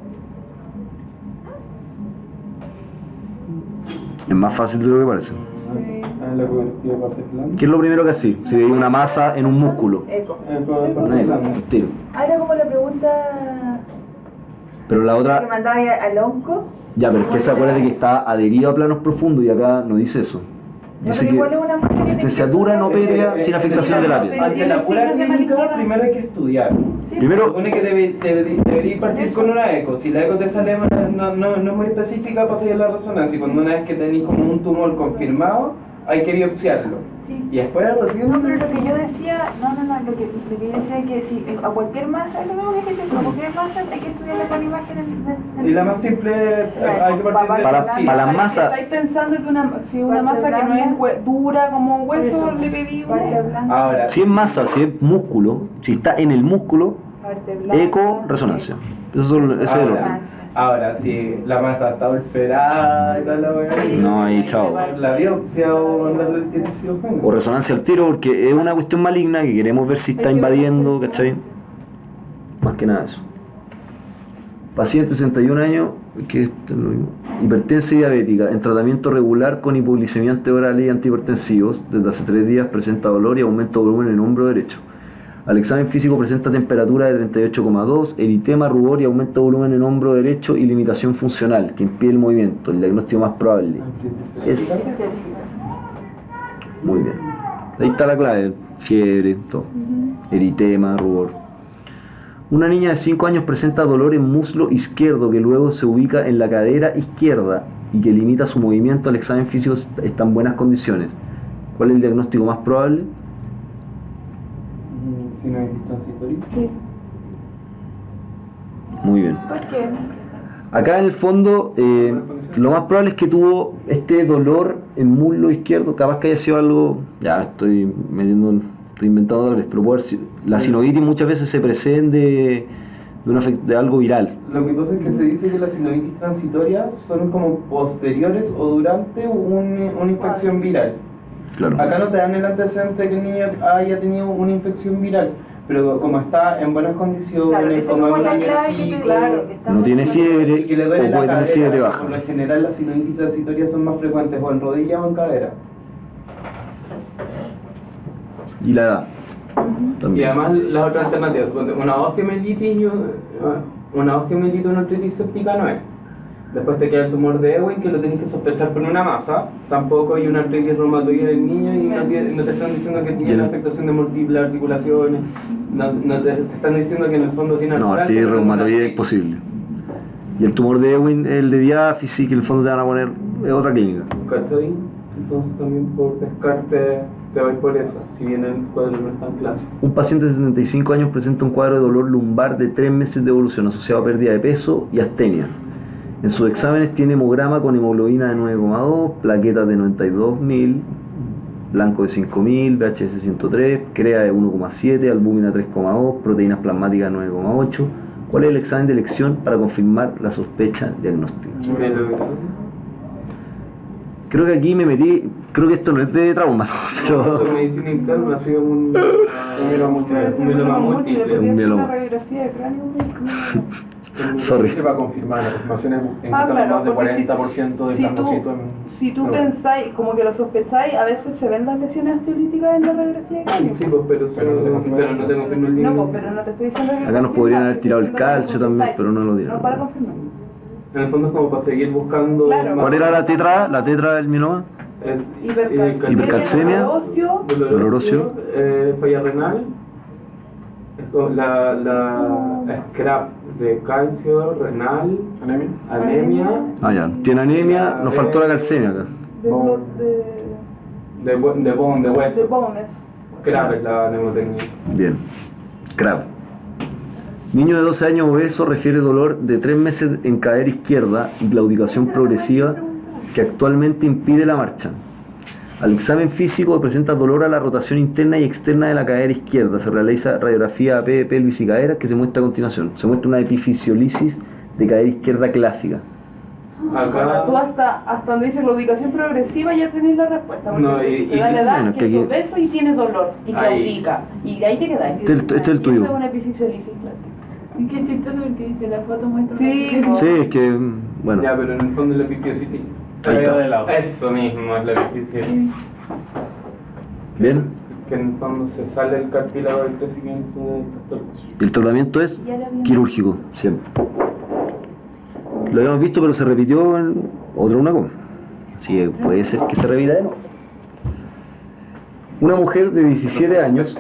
Es más fácil de lo que parece. En la ecografía parte plana. ¿Qué es lo primero que hace? Si veis una masa en un músculo. Eco. Una eco, al tiro. Ah, era como la pregunta Pero la que otra, mandaba ahí al onco. ya, pero es que se acuerda de que está adherido a planos profundos y acá no dice eso. Ya, Dice pero que igual es una masa que tiene consistencia que- dura, no pétrea, sin afectación de la piel. Ante la pura clínica, primero hay que estudiar. Sí, Primero, Supone que debería partir con una eco. Si la eco te sale no es muy específica, pasa ya la resonancia. Y cuando una vez que tenéis como un tumor confirmado, hay que biopsiarlo. Sí. Y después recién... No, pero lo que yo decía, lo que yo decía es que si a cualquier masa, lo mismo que a cualquier masa hay que estudiarla con imágenes Y la más simple, hay que partir de... Para las masas, Estáis pensando que si una masa que no es dura como un hueso, le pedí parte una. blanca, Ahora, si es masa, si es músculo, si está en el músculo, parte blanca, eco, resonancia. Ese es el orden. resonancia. Ahora, si la masa está ulcerada y tal, la weá, No, ahí chao. la biopsia o mandarle el ciruciógeno. O resonancia al tiro, porque es una cuestión maligna que queremos ver si está invadiendo, ¿cachai? Más que nada eso. Paciente 61 años, que esto es lo mismo. Hipertensa y diabética, en tratamiento regular con hipoglicemiantes orales y antihipertensivos. Desde hace 3 días presenta dolor y aumento de volumen en el hombro derecho. Al examen físico presenta temperatura de 38,2, eritema, rubor y aumento de volumen en el hombro derecho y limitación funcional que impide el movimiento. El diagnóstico más probable es... Muy bien. Ahí está la clave, fiebre, todo. Eritema, rubor. Una niña de 5 años presenta dolor en muslo izquierdo que luego se ubica en la cadera izquierda y que limita su movimiento. Al examen físico está en buenas condiciones. ¿Cuál es el diagnóstico más probable? Sinovitis transitoria. Sí. Muy bien. ¿Por qué? Acá en el fondo, lo más probable es que tuvo este dolor en muslo izquierdo, capaz que haya sido algo, ya estoy inventando dolores, pero puede haber sido, la sinovitis muchas veces se precede de algo viral. Lo que pasa es que se dice que las sinovitis transitorias son como posteriores o durante una infección viral. Claro. Acá no te dan el antecedente de que el niño haya tenido una infección viral, pero como está en buenas condiciones, Claro, eso como es es como un la niño clave que te chico, digo, claro, que está No tiene muy- fiebre y que le o duele puede la tener fiebre cadera, baja. por lo general las sinovitis transitorias son más frecuentes o en rodilla o en cadera. Y la edad. Y También. además las otras alternativas, una osteomielitis y una artritis séptica no es. Después te queda el tumor de Ewing, que lo tenés que sospechar con una masa, tampoco hay una artritis reumatoide del niño y no te están diciendo que tiene Bien. una afectación de múltiples articulaciones, no te están diciendo que en el fondo tiene No, artritis, artritis pero reumatoide una es posible. Y el tumor de Ewing, el de diáfisis, que en el fondo te van a poner, es otra clínica. ¿Cachai? Entonces también por descarte te vais por eso, si bien el cuadro no es tan clásico. Un paciente de 75 años presenta un cuadro de dolor lumbar de 3 meses de evolución asociado a pérdida de peso y astenia. En sus exámenes tiene hemograma con hemoglobina de 9,2, plaquetas de 92.000, blanco de 5.000, VHS 103, CREA de 1,7, albúmina 3,2, proteínas plasmáticas 9,8. ¿Cuál es el examen de elección para confirmar la sospecha diagnóstica? Creo que aquí me metí, creo que esto no es de trauma, pero... Medicina interna ha sido un mieloma múltiple. Un mieloma. Una radiografía de cráneo. Sorry. Para confirmar, la confirmación es Ah, claro, más de porque 40% de si plasmocito si tú pensáis, como que lo sospecháis, a veces se ven las lesiones osteolíticas en la radiografía de cráneo. Sí, pues, pero no te confirmo el No, niño. pues, pero no te estoy diciendo que... Acá nos podrían haber tirado el calcio también, pero no lo dieron. No, para confirmar. En el fondo es como para seguir buscando. Claro. ¿Cuál era la tetra? ¿La tetra del mieloma? Hipercalcemia. Dolor óseo. Falla renal. Es como la scrap de calcio, renal, anemia. Ah, ya. Tiene anemia, nos faltó la calcemia acá. De hueso. bones. Scrap es la mnemotecnia. Bien. CRAB. Niño de 12 años obeso refiere dolor de 3 meses en cadera izquierda y claudicación progresiva que actualmente impide la marcha. Al examen físico presenta dolor a la rotación interna y externa de la cadera izquierda. Se realiza radiografía AP de pelvis y cadera que se muestra a continuación. Se muestra una epifisiolisis de cadera izquierda clásica. Acá. Tú hasta donde dice claudicación progresiva ya tenés la respuesta. Porque No, te da la edad, bueno, que que es aquí- obeso y tienes dolor y Ahí. claudica. Y de ahí te quedas. Este es el tuyo. Esa es una epifisiolisis clásica. Qué chistoso porque dice la foto muestra. Sí, Sí, es que, bueno, Ya, pero en el fondo es la epifisiolisis. Ahí está. De lado. Eso mismo es la epifisiolisis. bien. Que en el fondo se sale el cartílago del crecimiento del pastor. El tratamiento es quirúrgico, siempre. Lo habíamos visto, pero se repitió en otra UNACOM. Así que puede ser que se repita de nuevo. Una mujer de 17 años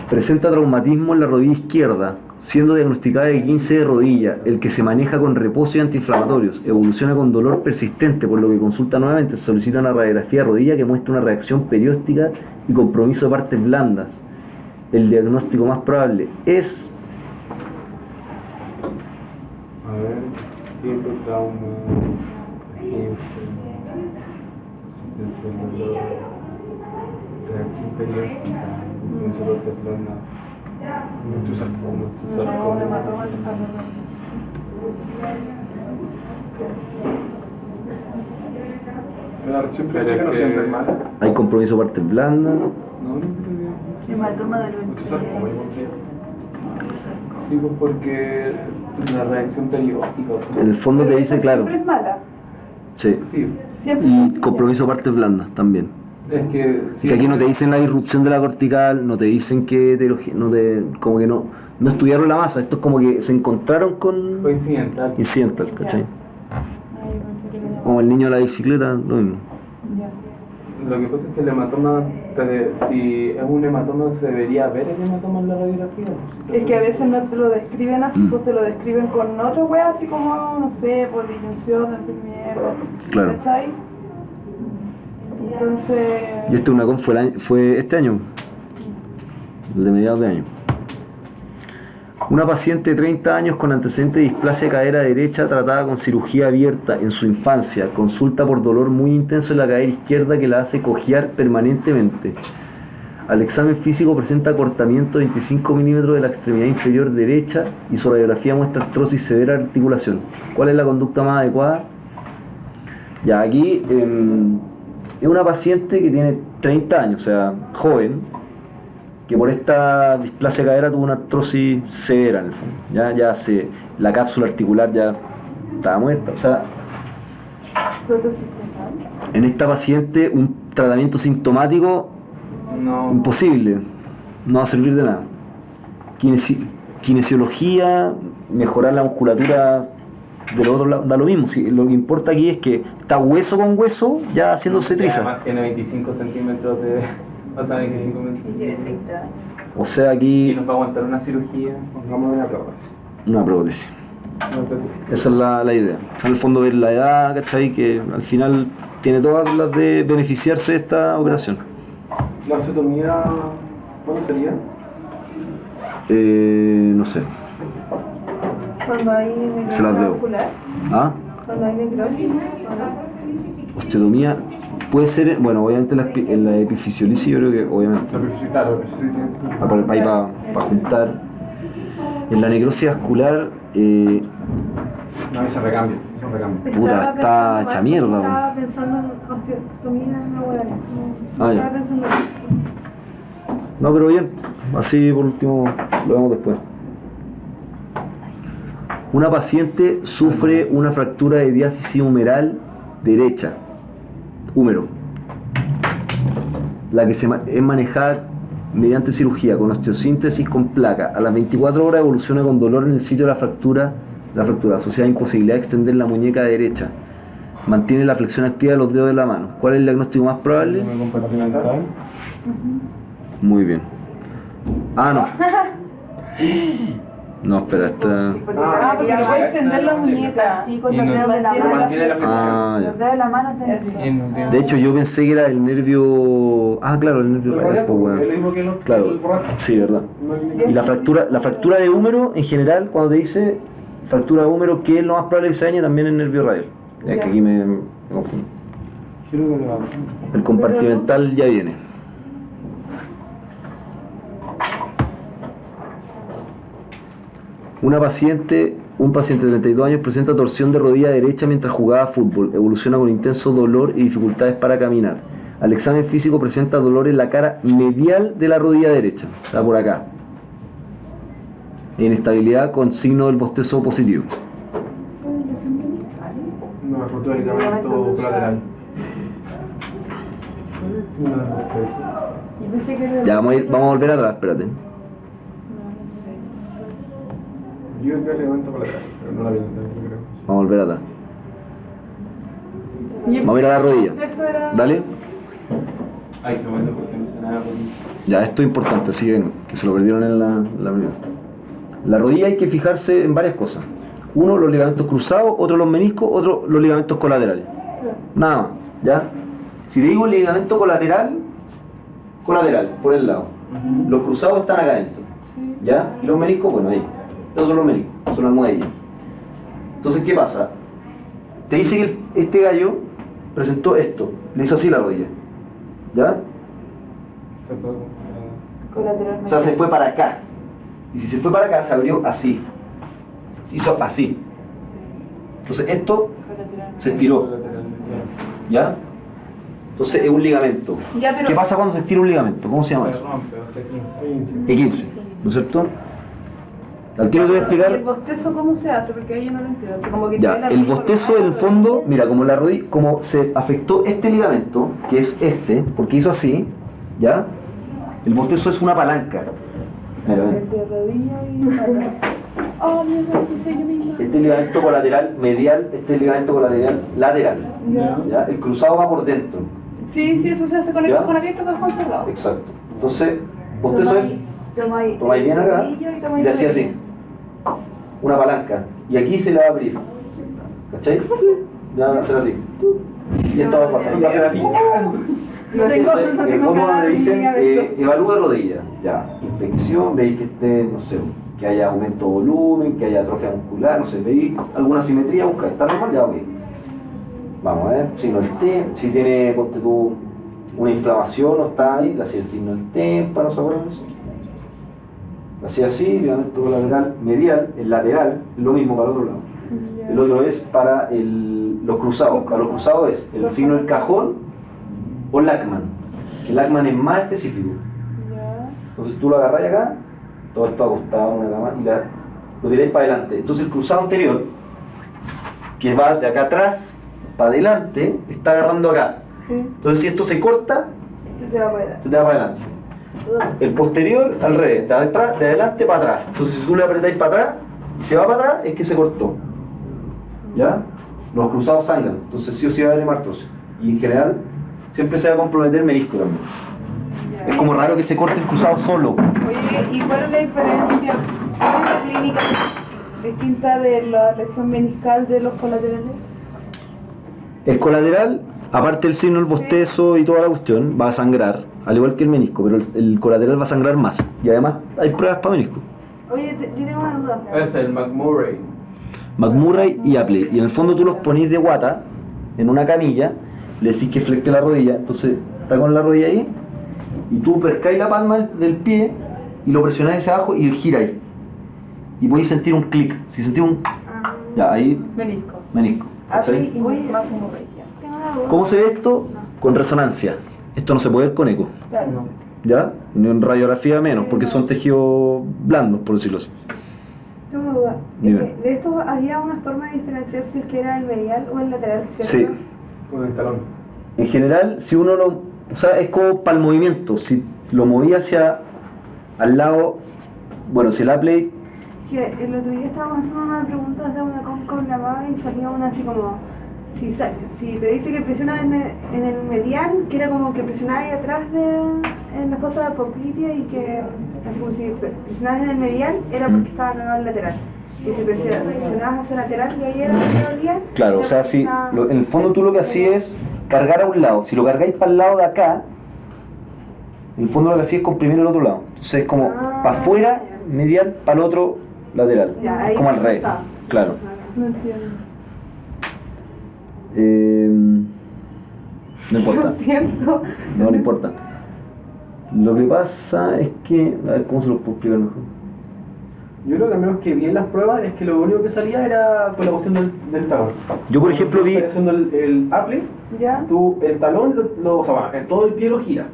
presenta traumatismo en la rodilla izquierda, siendo diagnosticada de 15 de rodilla, el que se maneja con reposo y antiinflamatorios. Evoluciona con dolor persistente, por lo que consulta nuevamente. Se solicita una radiografía de rodilla que muestra una reacción perióstica y compromiso de partes blandas. El diagnóstico más probable es... A ver, 7 trauma, 15, resistencia al dolor, reacción periódica, insuficiencia blanda, muchos sarcomas, La reacción Pero primática no es siempre que- es mala. Hay compromiso parte blanda. No, no creo que... Hematoma del Mucho sarcoma, ventre. yo pondría. Sí, pues porque la reacción periódica. En el fondo te Pero dice, esa claro. Siempre es mala. Sí. Sí, Siempre Y son compromiso parte blanda también. es que... Que aquí no te dicen la irrupción de la cortical, no te dicen que como que no estudiaron la masa, esto es como que se encontraron con Fue incidental. incidental, ¿cachai? Ay, pensé que era- Como el niño de la bicicleta, lo mismo. Ya. Lo que pasa es que el hematoma, si es un hematoma, se debería ver el hematoma en la radiografía. Es que a veces no te lo describen así, Mm. pues te lo describen con otra wea, así como, no sé, por disyunción, así mierda. Claro. ¿Cachai? Entonces. Y este Unacom fue este año, el de mediados de año. Una paciente de 30 años con antecedente de displasia de cadera derecha tratada con cirugía abierta en su infancia, consulta por dolor muy intenso en la cadera izquierda que la hace cojear permanentemente. Al examen físico presenta cortamiento de 25 milímetros de la extremidad inferior derecha y su radiografía muestra artrosis severa de articulación. ¿Cuál es la conducta más adecuada? Ya, aquí es una paciente que tiene 30 años, o sea, joven, que por esta displasia de cadera tuvo una artrosis severa en el fondo. La cápsula articular ya estaba muerta. O sea, Prótesis total. en esta paciente un tratamiento sintomático No. imposible, no va a servir de nada. Kinesiología, mejorar la musculatura del otro lado, da lo mismo. Si, lo que importa aquí es que está hueso con hueso ya haciéndose Y triza. además tiene 25 centímetros de... O sea, 25 Y centímetros. tiene 30 años. O sea, Y aquí nos va a aguantar una cirugía. Pongamos una prueba. una prótesis. No, pero- Esa es la idea. En el fondo ver la edad, ¿cachai? Que al final tiene todas las de beneficiarse de esta operación. La osteotomía, ¿cuándo sería? No sé. Cuando hay Se las necrosis debo. vascular. ¿Ah? Cuando hay necrosis. ¿o no? Osteotomía puede ser, bueno, obviamente en la epifisiolisis yo creo que obviamente. Claro, Ahí para juntar. En la necrosis vascular, no, eso recambia. puta, está hecha mierda. po. Estaba pensando en osteotomía, no, weón. Ah, ya. Estaba pensando en eso. No, pero bien, así por último lo vemos después. Una paciente sufre una fractura de diáfisis humeral derecha, húmero, la que es manejada mediante cirugía con osteosíntesis con placa. A las 24 horas evoluciona con dolor en el sitio de la fractura asociada a imposibilidad de extender la muñeca derecha. Mantiene la flexión activa de los dedos de la mano. ¿Cuál es el diagnóstico más probable? Compartimental. Muy bien. Ah, no. No, espera, esta... Porque Ah, porque no puede extender la muñeca. así con Y los no- dedos de la no mano. mantiene la flexión. Ah, Los ya. dedos de la mano están Eso. así. Y no tiene- De hecho, yo pensé que era el nervio... Ah, claro, el nervio radial, pues, Es weón. lo mismo que el Claro, borracho. sí, verdad. Y la fractura de húmero, en general, cuando te dice fractura de húmero, ¿qué es lo más probable que se dañe? También el nervio radial. Es que aquí me confundo. Quiero que lo haga. El compartimental ya viene. Un paciente de 32 años presenta torsión de rodilla derecha mientras jugaba fútbol. Evoluciona con intenso dolor y dificultades para caminar. Al examen físico presenta dolor en la cara medial de la rodilla derecha. Está por acá. Inestabilidad con signo del bostezo positivo. No, es rotura del ligamento colateral. Yo pensé que era- Ya vamos a volver atrás, espérate. No, no sé. Yo creo que es ligamento colateral, pero no la vi, yo creo. Vamos a volver atrás. Yo Vamos a ir a la rodilla. Eso era- Dale. Ay, qué bueno, porque no sé nada por mí. Ya, esto es importante, así que se lo perdieron en la primera. La rodilla hay que fijarse en varias cosas. Uno, los ligamentos cruzados, otro los meniscos, otro los ligamentos colaterales. Nada más, ¿ya? Si te digo ligamento colateral, por el lado. Los cruzados están acá adentro, ¿ya? Y los meniscos, bueno, ahí. Estos son los meniscos, son las almohadillas. Entonces, ¿qué pasa? Te dice que este gallo presentó esto, le hizo así la rodilla, ¿ya? Colateralmente. O sea, se fue para acá. Y si se fue para acá, se abrió así. Hizo así. Entonces esto se estiró, ¿ya? Entonces es un ligamento. Ya, pero- ¿Qué pasa cuando se estira un ligamento? ¿Cómo se llama eso? E15, ¿no es cierto? Al tiro te voy a ¿Y el explicar. bostezo cómo se hace? Porque ahí yo no lo entiendo. Como que Ya, tiene la el rodilla bostezo colgada, en el pero- fondo, mira, como la rodilla, como se afectó este ligamento, que es este, porque hizo así, ¿ya? El bostezo es una palanca. Mira, ven. El de rodilla y pata. Oh, mierda, hice yo misma. Este ligamento colateral medial, este ligamento colateral lateral. Ya. ¿Ya? El cruzado va por dentro. Sí, eso se hace con el ¿Ya? cajón abierto con el cajón cerrado. Exacto. Entonces, bostezo es, tomáis bien acá y le hacía así. Una palanca. Y aquí se le va a abrir. ¿Cachai? Ya va a hacer así. Y esto va a pasar. Va a ser así. Entonces, en el fondo donde dicen, evalúa rodilla. Ya, inspección, veis que esté, no sé, que haya aumento de volumen, que haya atrofia muscular, no sé, veis alguna simetría, busca, está normal, ya, ok. Vamos a ver, signo del T, si tiene, ponte tú, una inflamación o está ahí, le hacía el signo del témpano, ¿se acuerdan de eso? Le hacía así, ligamento colateral medial, el lateral, lo mismo para el otro lado. El otro es para los cruzados, para los cruzados es el signo del cajón o Lachman. El Lachman es más específico. Ya. Entonces tú lo agarras acá, todo esto acostado en una cama y lo tiráis para adelante. Entonces el cruzado anterior, que va de acá atrás para adelante, está agarrando acá. Sí, Entonces si esto se corta, se va a poder. se te va para adelante. El posterior al revés, de atrás, de adelante para atrás. Entonces si tú le apretáis para atrás y se va para atrás, es que se cortó. ¿Ya? Los cruzados sangran, entonces sí o sí va a haber hemartosis. Y en general siempre se va a comprometer el menisco también. Es como raro que se corte el cruzado solo. Oye, ¿y cuál es la diferencia? ¿Cuál es la clínica distinta de la lesión meniscal de los colaterales? El colateral, aparte del signo del bostezo y toda la cuestión, va a sangrar, al igual que el menisco, pero el colateral va a sangrar más. Y además hay pruebas para menisco. Oye, yo tengo una duda. Es el McMurray. McMurray y Apley. Y en el fondo tú los ponís de guata en una camilla, le decís que flecte la rodilla, entonces está con la rodilla ahí, y tú pescáis la palma del pie y lo presionáis hacia abajo y giráis. Y podéis sentir un clic. Si sentís un... Ya, ahí Menisco. menisco. Apley ¿Cachai? y McMurray. Tengo una duda. ¿Cómo se ve esto? Con resonancia. Esto no se puede ver con eco. Claro. ¿Ya? Ni en radiografía menos, porque son tejidos blandos, por decirlo así. Tengo una duda. Dime. ¿De esto había una forma de diferenciar si es que era el medial o el lateral? ¿Cierto? Sí. Con el talón. En general, si uno lo... O sea, es como para el movimiento. Si lo movía hacia al lado... Bueno, si el Apley... Que el otro día estábamos haciendo una pregunta de una con la MAVA y salía una así como... Si te dice que presiona en el medial, que era como que presionaba ahí atrás en la fosa de poplitea y que... Así como si presionabas en el medial, era porque estaba cagado el lateral. Y si presionabas hacia el lateral y ahí era donde dolía... Claro, o era sea, porque si estaba- en el fondo tú lo que hacías es cargar a un lado. Si lo cargáis para el lado de acá, en el fondo lo que hacías es comprimir el otro lado. Entonces es como para afuera, medial, para el otro, lateral. Ya, ahí Como al revés. está. Claro. No entiendo. No importa. Lo siento. No importa. Lo que pasa es que... A ver, ¿cómo se lo puedo explicar mejor? Yo creo que al menos que vi en las pruebas es que lo único que salía era con la cuestión del talón. Yo, por ejemplo, vi... Estás haciendo el Apley, ¿Ya? tú el talón, o sea, bueno, todo el pie lo gira.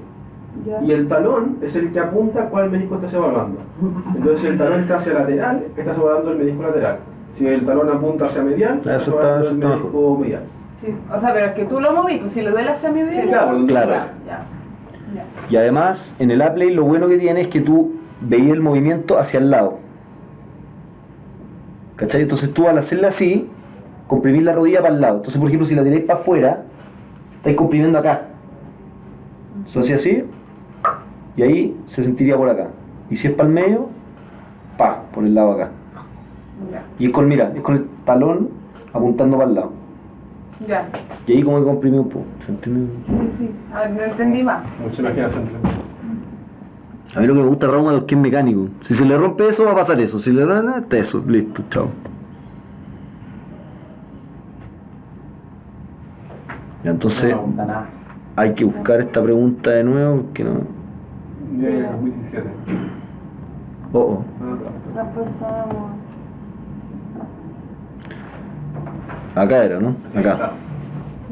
¿Ya? Y el talón es el que apunta cuál menisco estás evaluando. Entonces, si el talón está hacia lateral, estás evaluando el menisco lateral. Si el talón apunta hacia medial, estás Eso evaluando el está menisco medial. Sí. O sea, pero es que tú lo movís, pues si le duele hacia mi dedo... Sí, claro, claro. Ya. Ya. Y además, en el Apley lo bueno que tiene es que tú veías el movimiento hacia el lado. ¿Cachai? Entonces tú al hacerla así, comprimís la rodilla para el lado. Entonces, por ejemplo, si la tiráis para afuera, estáis comprimiendo acá. Se hace así, y ahí se sentiría por acá. Y si es para el medio, por el lado acá. Ya. Y es con, mira, es con el talón apuntando para el lado. Ya. Y ahí como que comprimí un poco. ¿Se entiende? Sí, sí. A ver, no entendí más. Mucha imaginación. A mí lo que me gusta Rauma es que es mecánico. Si se le rompe eso, va a pasar eso. Si le rompe, está eso. Listo, chao. Ya, entonces hay que buscar esta pregunta de nuevo porque no... De 2017. Oh, oh. La pasamos. Acá era, ¿no? Acá.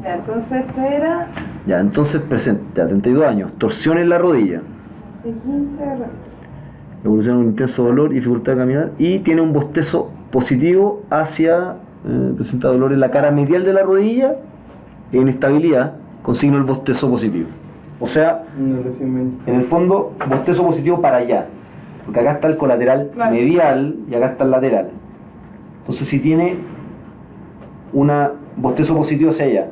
Ya, entonces este era Ya, entonces presente, ya 32 años, torsión en la rodilla, de 15 a evoluciona con intenso dolor y dificultad de caminar y tiene un bostezo positivo hacia, presenta dolor en la cara medial de la rodilla e inestabilidad con signo del bostezo positivo. O sea, en el fondo, bostezo positivo para allá, porque acá está el colateral Claro. medial y acá está el lateral. Entonces si tiene una bostezo positivo hacia allá,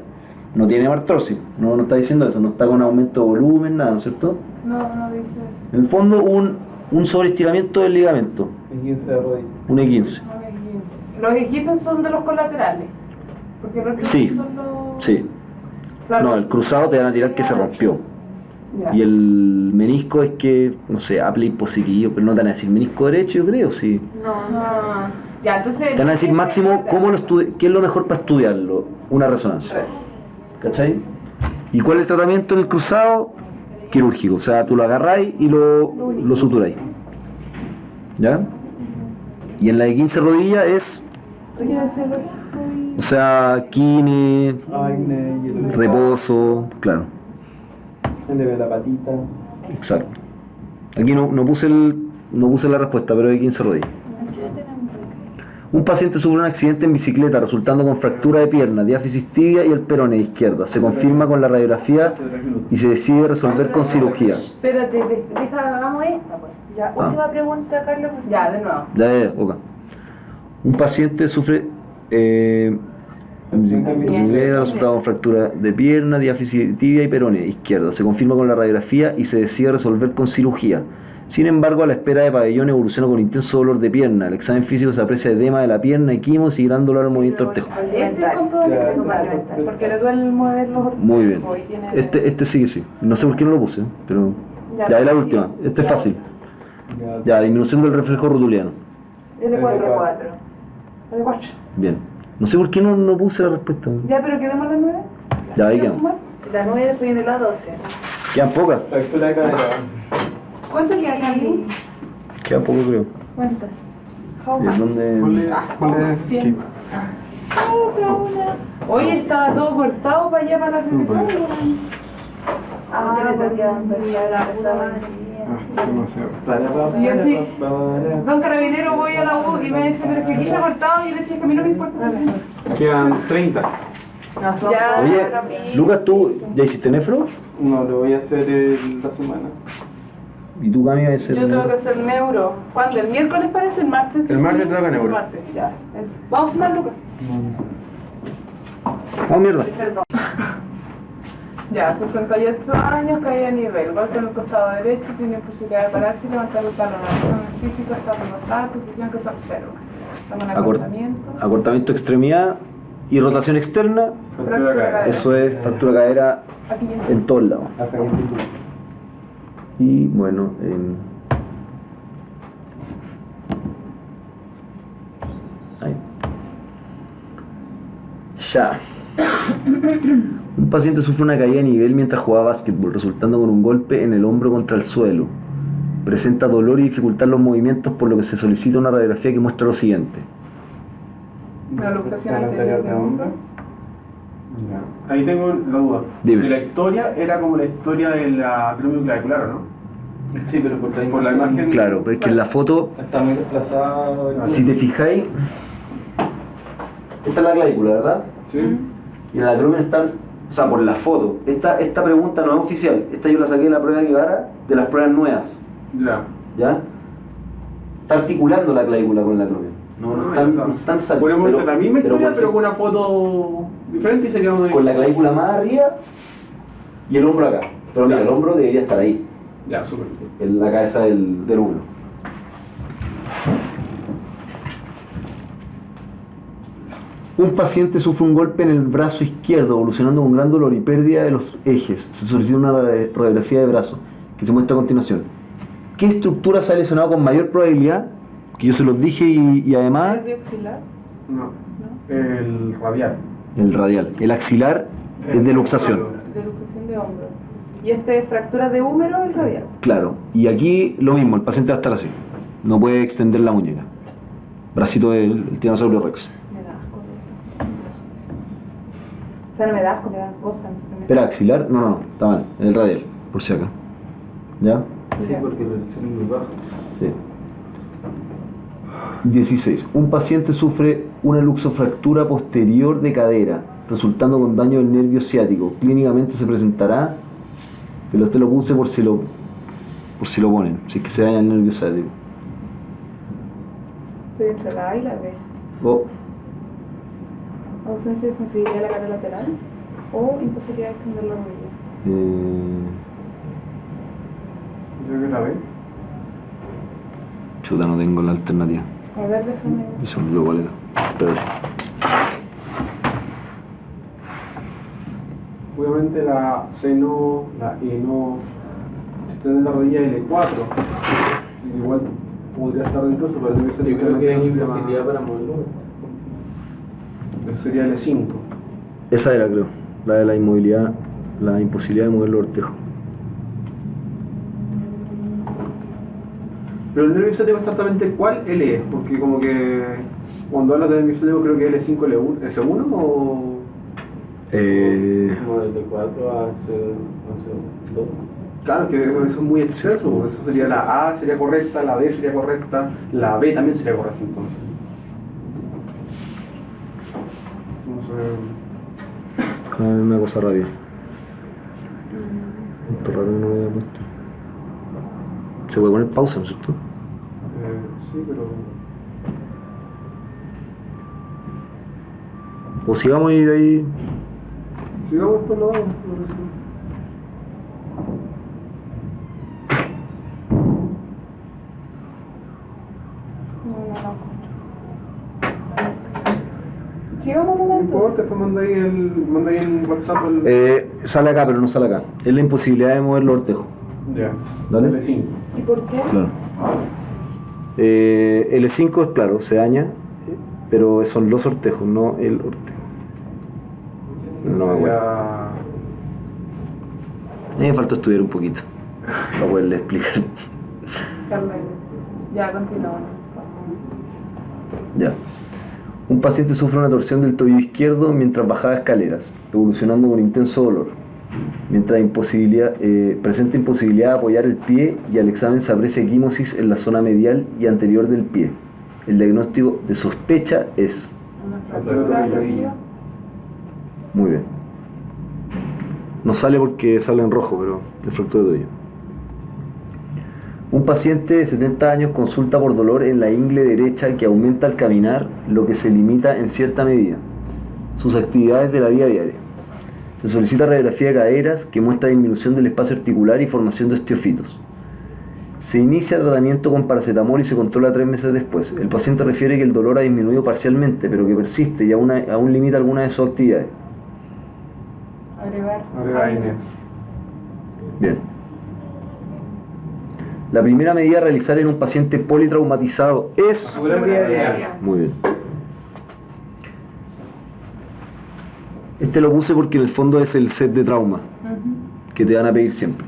no tiene artrosis, no está diciendo eso, no está con aumento de volumen, nada, ¿no es cierto? No dice. En el fondo un sobreestiramiento del ligamento, En 15 de rodilla. un E15. Los E15 son de los colaterales. Porque los Sí, son los... sí. Claro. No, el cruzado te van a tirar que se rompió. Ya. Y el menisco es que, no sé, Apple positivo, pero no te van a decir menisco derecho, yo creo, sí. No. Ya, entonces... Te van a decir máximo qué es lo mejor para estudiarlo, una resonancia. ¿Cachai? ¿Y cuál es el tratamiento en el cruzado? Quirúrgico, o sea, tú lo agarráis y lo suturáis. ¿Ya? Y en la de 15 rodillas es, o sea, kine, reposo, claro, Le ve la patita. exacto. Aquí no puse la respuesta, pero hay 15 rodillas. Un paciente sufre un accidente en bicicleta resultando con fractura de pierna, diáfisis tibia y el peroné izquierda. Se confirma con la radiografía y se decide resolver con cirugía. Espérate, hagamos esta, pues. Ya, última pregunta, Carlos. Ya, de nuevo. Ya, ok. Un paciente sufre en bicicleta resultado con fractura de pierna, diáfisis tibia y peroné izquierda. Se confirma con la radiografía y se decide resolver con cirugía. Sin embargo, a la espera de pabellón evoluciona con intenso dolor de pierna. El examen físico se aprecia edema de la pierna, equimos y gran dolor al movimiento artejo. Este es comprometimiento, porque le duele mover los Muy bien. hoy tiene- Este sí que sí. No sé por qué no lo puse, pero ya es la última. Este es fácil. Ya, disminución del reflejo rotuliano. L4. L4. Bien. No sé por qué no puse la respuesta. Ya, pero quedemos las 9. Ya, ahí quedamos. La 9 después viene la 12. Quedan pocas. Fractura de cadera. ¿Cuánto le hay aquí? Quedan pocas, creo. ¿Cuántas? ¿Y es donde? Ponle 100. Hoy estaba todo cortado para allá para la reunión. Ah, porque empezar a rezar. Y yo sí, don Carabinero, voy a la U y me dice, pero es que aquí está cortado. Y yo le decía que a mí no me importa. Quedan 30. Ya, Oye, Lucas, ¿tú ya hiciste nefro? No, lo voy a hacer la semana. ¿Y tú, Cami, vas a hacer yo tengo que hacer neuro. ¿Cuándo? ¿El miércoles parece? ¿El martes? El martes te toca neuro. El martes, ya. Vamos a fumar, Lucas. Oh, mierda. Perdón. Ya, 68 años, caída a nivel, golpe en el costado derecho, tiene posibilidad de pararse y levantar el talón. El físico está remotada, posición que se observa. Estamos en acortamiento. Acortamiento de extremidad y rotación externa. Fractura de cadera. Eso es fractura de cadera Aquí ya. en todos lados. Hasta que tú. Y bueno, ahí. Ya. Un paciente sufre una caída de nivel mientras jugaba básquetbol, resultando con un golpe en el hombro contra el suelo. Presenta dolor y dificultad en los movimientos, por lo que se solicita una radiografía que muestra lo siguiente. La luxación anterior de hombro. Ya. Ahí tengo la duda. Dime. De la historia era como la historia de la crónica clavicular, ¿o no? Sí, pero Por la imagen. Claro, pero es que en la foto, Está muy desplazado. si te fijáis, esta es la clavícula, ¿verdad? Sí. Y en la columna están, o sea, por la foto. Esta pregunta no es oficial. Esta yo la saqué de la prueba de Guevara, de las pruebas nuevas. Ya. ¿Ya? Está articulando la clavícula con la columna. No están saliendo. Podemos la misma historia, pero con una foto diferente y sería con la clavícula más arriba y el hombro acá. Pero mira, Ya. el hombro debería estar ahí, Ya, súper. en la cabeza del hombro. Un paciente sufre un golpe en el brazo izquierdo, evolucionando con gran dolor y pérdida de los ejes. Se solicita una radiografía de brazo, que se muestra a continuación. ¿Qué estructura se ha lesionado con mayor probabilidad? Que yo se los dije y además... ¿El axilar? No. El radial. El radial. El axilar es de luxación. De luxación de hombro. Y este es fractura de húmero, el radial. Claro. Y aquí lo mismo, el paciente va a estar así. No puede extender la muñeca. Bracito del tiranosaurio rex. Me da asco de eso. O sea, no me da asco, me dan cosas. Espera, axilar, no, está mal, en el radial, por si acá. ¿Ya? Sí, porque la presión es muy baja. Sí. 16. Un paciente sufre una luxofractura posterior de cadera, resultando con daño del nervio ciático. Clínicamente se presentará, pero usted lo puse por si lo ponen, si es que se daña el nervio ciático. Estoy entre la A y la B. Oh, Ausencia de sensibilidad a la cara lateral o imposibilidad de extender la rodilla. Yo creo que la ve. Chuta, no tengo la alternativa. A ver, déjame. Eso me olvidó cuál era. Espérate. Obviamente la C no, la E no. Si está en la rodilla L4, igual podría estar dentro, pero debe ser Yo creo que hay imposibilidad imposibilidad para moverlo. Eso sería L5. Esa era, creo. La de la inmovilidad, la imposibilidad de mover los ortejos. Pero el nervio ciático exactamente cuál L es, porque como que cuando hablas de nervio ciático creo que L5 L1, ¿S1 o...? Como desde 4 a C2. Claro, que eso es muy exceso, porque eso sería la A sería correcta, la D sería correcta, la B también sería correcta entonces. Una cosa rápida. Esto raro que no lo había puesto. Se puede poner pausa, ¿no es cierto? Sí, pero... O sigamos y de ahí. Sigamos por lo lado. Sigamos un No momento. importa, después manda ahí el WhatsApp. Sale acá, pero no sale acá. Es la imposibilidad de mover los ortejos. Ya, Dale. L5. ¿Y por qué? Claro. L5 es claro, se daña, pero son los ortejos, no el ortejo. No me acuerdo. A mí me falta estudiar un poquito para poderle explicar. Carla, ya, continuamos. Ya. Un paciente sufre una torsión del tobillo izquierdo mientras bajaba escaleras, evolucionando con intenso dolor. Mientras presenta imposibilidad de apoyar el pie y al examen se aprecia equimosis en la zona medial y anterior del pie. El diagnóstico de sospecha es... Una fractura del tobillo. Muy bien. No sale porque sale en rojo, pero es fractura de tobillo. Un paciente de 70 años consulta por dolor en la ingle derecha que aumenta al caminar, lo que se limita en cierta medida. Sus actividades de la vida diaria. Se solicita radiografía de caderas que muestra disminución del espacio articular y formación de osteofitos. Se inicia tratamiento con paracetamol y se controla 3 meses después. El paciente refiere que el dolor ha disminuido parcialmente, pero que persiste y aún limita algunas de sus actividades. Agregar Inés. Bien. La primera medida a realizar en un paciente politraumatizado es... Muy bien. Este lo puse porque en el fondo es el set de trauma que te van a pedir siempre,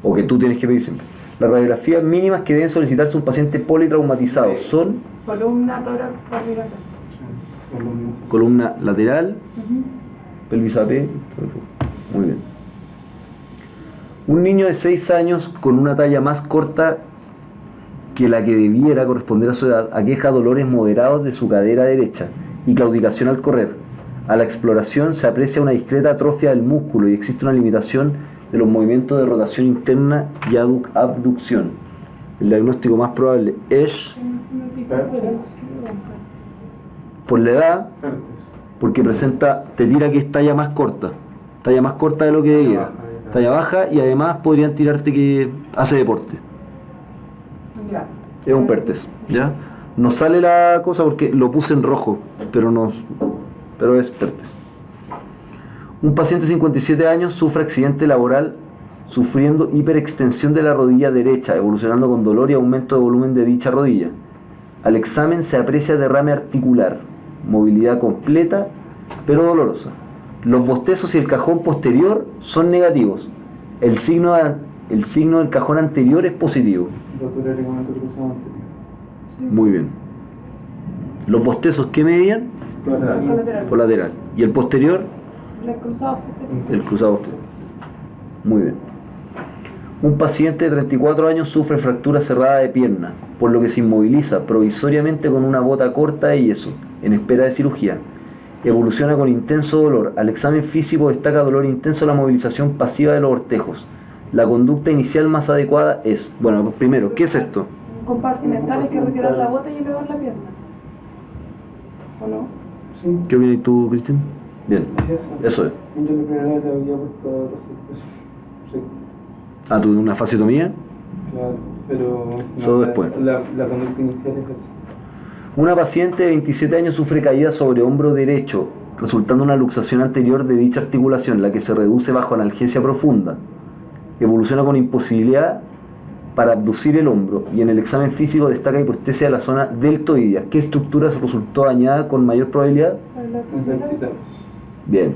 o que tú tienes que pedir siempre. Las radiografías mínimas que deben solicitarse a un paciente politraumatizado son columna, tórax, cuadrilátero. columna lateral, pelvis AP. Muy bien. Un niño de 6 años con una talla más corta que la que debiera corresponder a su edad aqueja dolores moderados de su cadera derecha y claudicación al correr. A la exploración se aprecia una discreta atrofia del músculo y existe una limitación de los movimientos de rotación interna y abducción. El diagnóstico más probable es por la edad, porque te tira que es talla más corta de lo que debiera, talla baja, y además podrían tirarte que hace deporte. Ya. Es un PERTES, ¿ya? No sale la cosa porque lo puse en rojo, pero es PERTES. Un paciente de 57 años sufre accidente laboral sufriendo hiperextensión de la rodilla derecha, evolucionando con dolor y aumento de volumen de dicha rodilla. Al examen se aprecia derrame articular, movilidad completa, pero dolorosa. Los bostezos y el cajón posterior son negativos. El signo del cajón anterior es positivo. Muy bien. Los bostezos, ¿qué medían? Lateral. Por lateral. Y el posterior, El cruzado posterior. El cruzado posterior. Muy bien. Un paciente de 34 años sufre fractura cerrada de pierna, por lo que se inmoviliza provisoriamente con una bota corta de yeso, en espera de cirugía. Evoluciona con intenso dolor. Al examen físico destaca dolor intenso en la movilización pasiva de los ortejos. La conducta inicial más adecuada es, bueno, primero, ¿qué es esto? Compartimentales que retirar la bota y elevar la pierna. ¿O no? Sí. ¿Qué opinas tú, Cristian? Bien, eso es. Yo la primera vez le había puesto eso. Sí, Ah, ¿tú una fasciotomía? claro. Pero Eso después. La conducta inicial es esa. Una paciente de 27 años sufre caída sobre hombro derecho, resultando una luxación anterior de dicha articulación, la que se reduce bajo analgesia profunda. Evoluciona con imposibilidad para abducir el hombro y en el examen físico destaca hipoestesia de la zona deltoidea. ¿Qué estructura se resultó dañada con mayor probabilidad? Intensidad. Bien.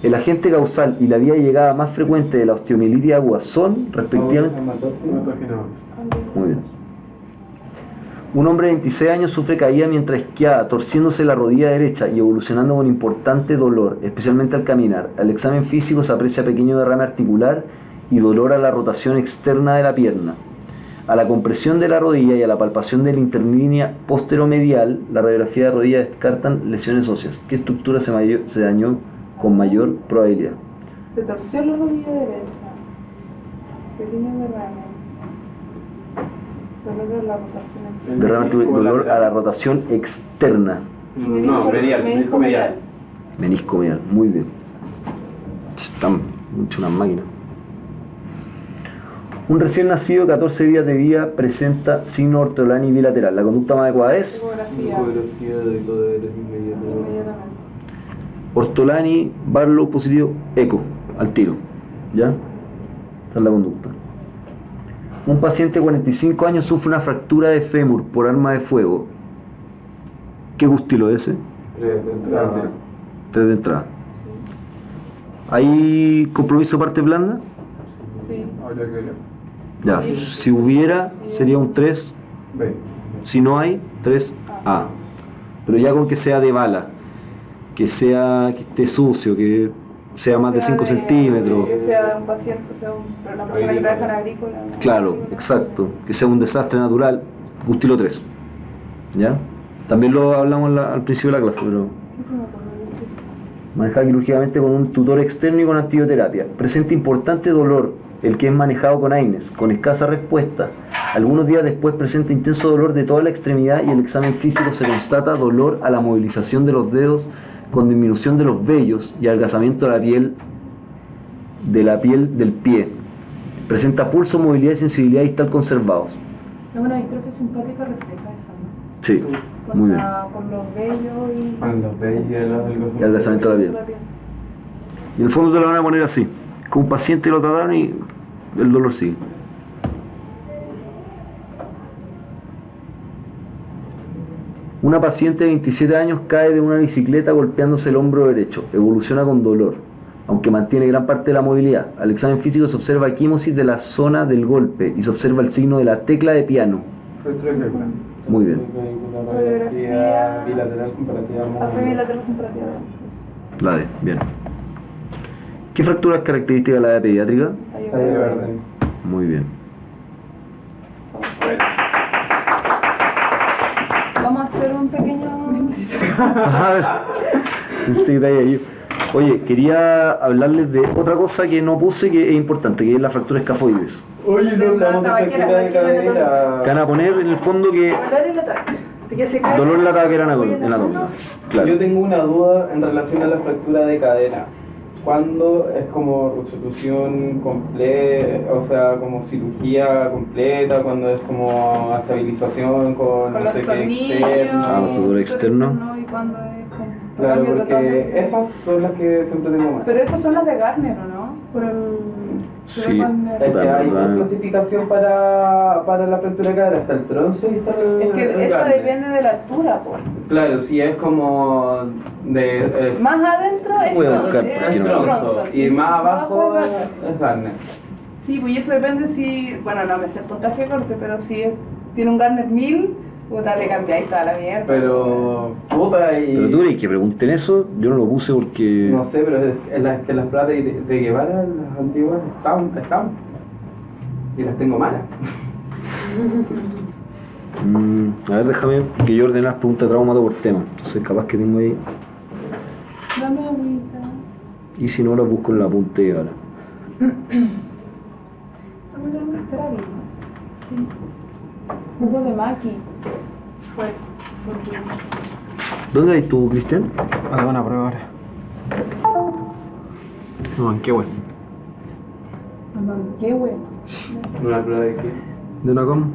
El agente causal y la vía de llegada más frecuente de la osteomielitis aguda son, respectivamente... Muy bien. Un hombre de 26 años sufre caída mientras esquiaba, torciéndose la rodilla derecha y evolucionando con importante dolor, especialmente al caminar. Al examen físico se aprecia pequeño derrame articular y dolor a la rotación externa de la pierna. A la compresión de la rodilla y a la palpación de la interlínea posteromedial, la radiografía de rodilla descartan lesiones óseas. ¿Qué estructura se dañó con mayor probabilidad? Se torció la rodilla derecha. Pequeño derrame. Dolor a la rotación externa. Derrame articular, dolor a la rotación externa. No, menisco medial. Menisco medial, muy bien. Están mucho unas máquinas. Un recién nacido, 14 días de vida, presenta signo ortolani bilateral. La conducta más adecuada es Ecografía. Ecografía de poder inmediato. Inmediatamente. Ortolani, Barlow positivo, eco, al tiro. ¿Ya? Esta es la conducta. Un paciente de 45 años sufre una fractura de fémur por arma de fuego. ¿Qué gustilo es ese? 3 de entrada. ¿Hay compromiso de parte blanda? Sí. Ya, si hubiera sería un 3, B. si no hay, 3A. Pero ya con que sea de bala, que esté sucio, que sea más de 5 centímetros. Que sea un paciente, pero una persona que trabaja en agrícola. ¿no? Claro, exacto. Que sea un desastre natural, gustilo 3. ¿Ya? También lo hablamos al principio de la clase, pero manejada quirúrgicamente con un tutor externo y con antibioterapia. Presenta importante dolor, el que es manejado con AINES, con escasa respuesta. Algunos días después presenta intenso dolor de toda la extremidad y el examen físico se constata dolor a la movilización de los dedos con disminución de los vellos y adelgazamiento de la piel del pie. Presenta pulso, movilidad y sensibilidad distal conservados. Es una distrofia simpática refleja eso, ¿no? Sí, muy bien. Con los vellos y... Con los vellos y Y adelgazamiento de la piel. Y en el fondo te lo van a poner así. Con un paciente lo trataron y el dolor sigue. Una paciente de 27 años cae de una bicicleta golpeándose el hombro derecho. Evoluciona con dolor, aunque mantiene gran parte de la movilidad. Al examen físico se observa equimosis de la zona del golpe y se observa el signo de la tecla de piano. Muy bien. Radiografía bilateral comparativa. Bilateral comparativa. La D, bien. ¿Qué fractura es característica de la edad pediátrica? Tallo verde. Muy bien. Vamos a hacer un pequeño... A ver. Pensé que te había ido. Oye, quería hablarles de otra cosa que no puse que es importante, que es la fractura escafoides. Oye, no hablamos de fractura de cadera. Que van a poner en el fondo que Dolor en la taca. Que se cae. dolor en la taquera anatómica. Claro. Yo tengo una duda en relación a la fractura de cadera. ¿Cuándo es como resolución completa, o sea, como cirugía completa? ¿Cuando es como estabilización con no los sé qué tornillos, externo? Ah, los tutores externos. Y cuando es con Claro, cambio porque totalmente. esas son las que siempre tengo más. Pero esas son las de Garner, ¿o no? Por el... Sí. Es que hay una clasificación para la fractura de cadera, está el tronzo y está el Es que eso Garner. depende de la altura, pues. Claro, si es como de... Más adentro es Voy a tronzo, buscar, es porque no- tronzo. y más abajo es Garner. es Garner. Sí, pues y eso depende si... Bueno, no me sé el puntaje de corte, pero si tiene un Garner 1000, Puta, le cambiáis toda la mierda. Pero, puta, y... Pero tú crees que pregunten eso, yo no lo puse porque... No sé, pero es que las platas de Guevara, las antiguas, están. Y las tengo malas. A ver, déjame que yo ordene las preguntas de trauma por tema. Entonces capaz que tengo ahí. Dame agüita. Y si no, las busco en la punta ahora. Vamos a dar un extraño. Sí. Jugo de maqui. Fue. Porque... ¿Dónde hay tú, Cristian? Ahora van a probar. No, qué bueno. Qué bueno. ¿Una prueba de qué? ¿De una com?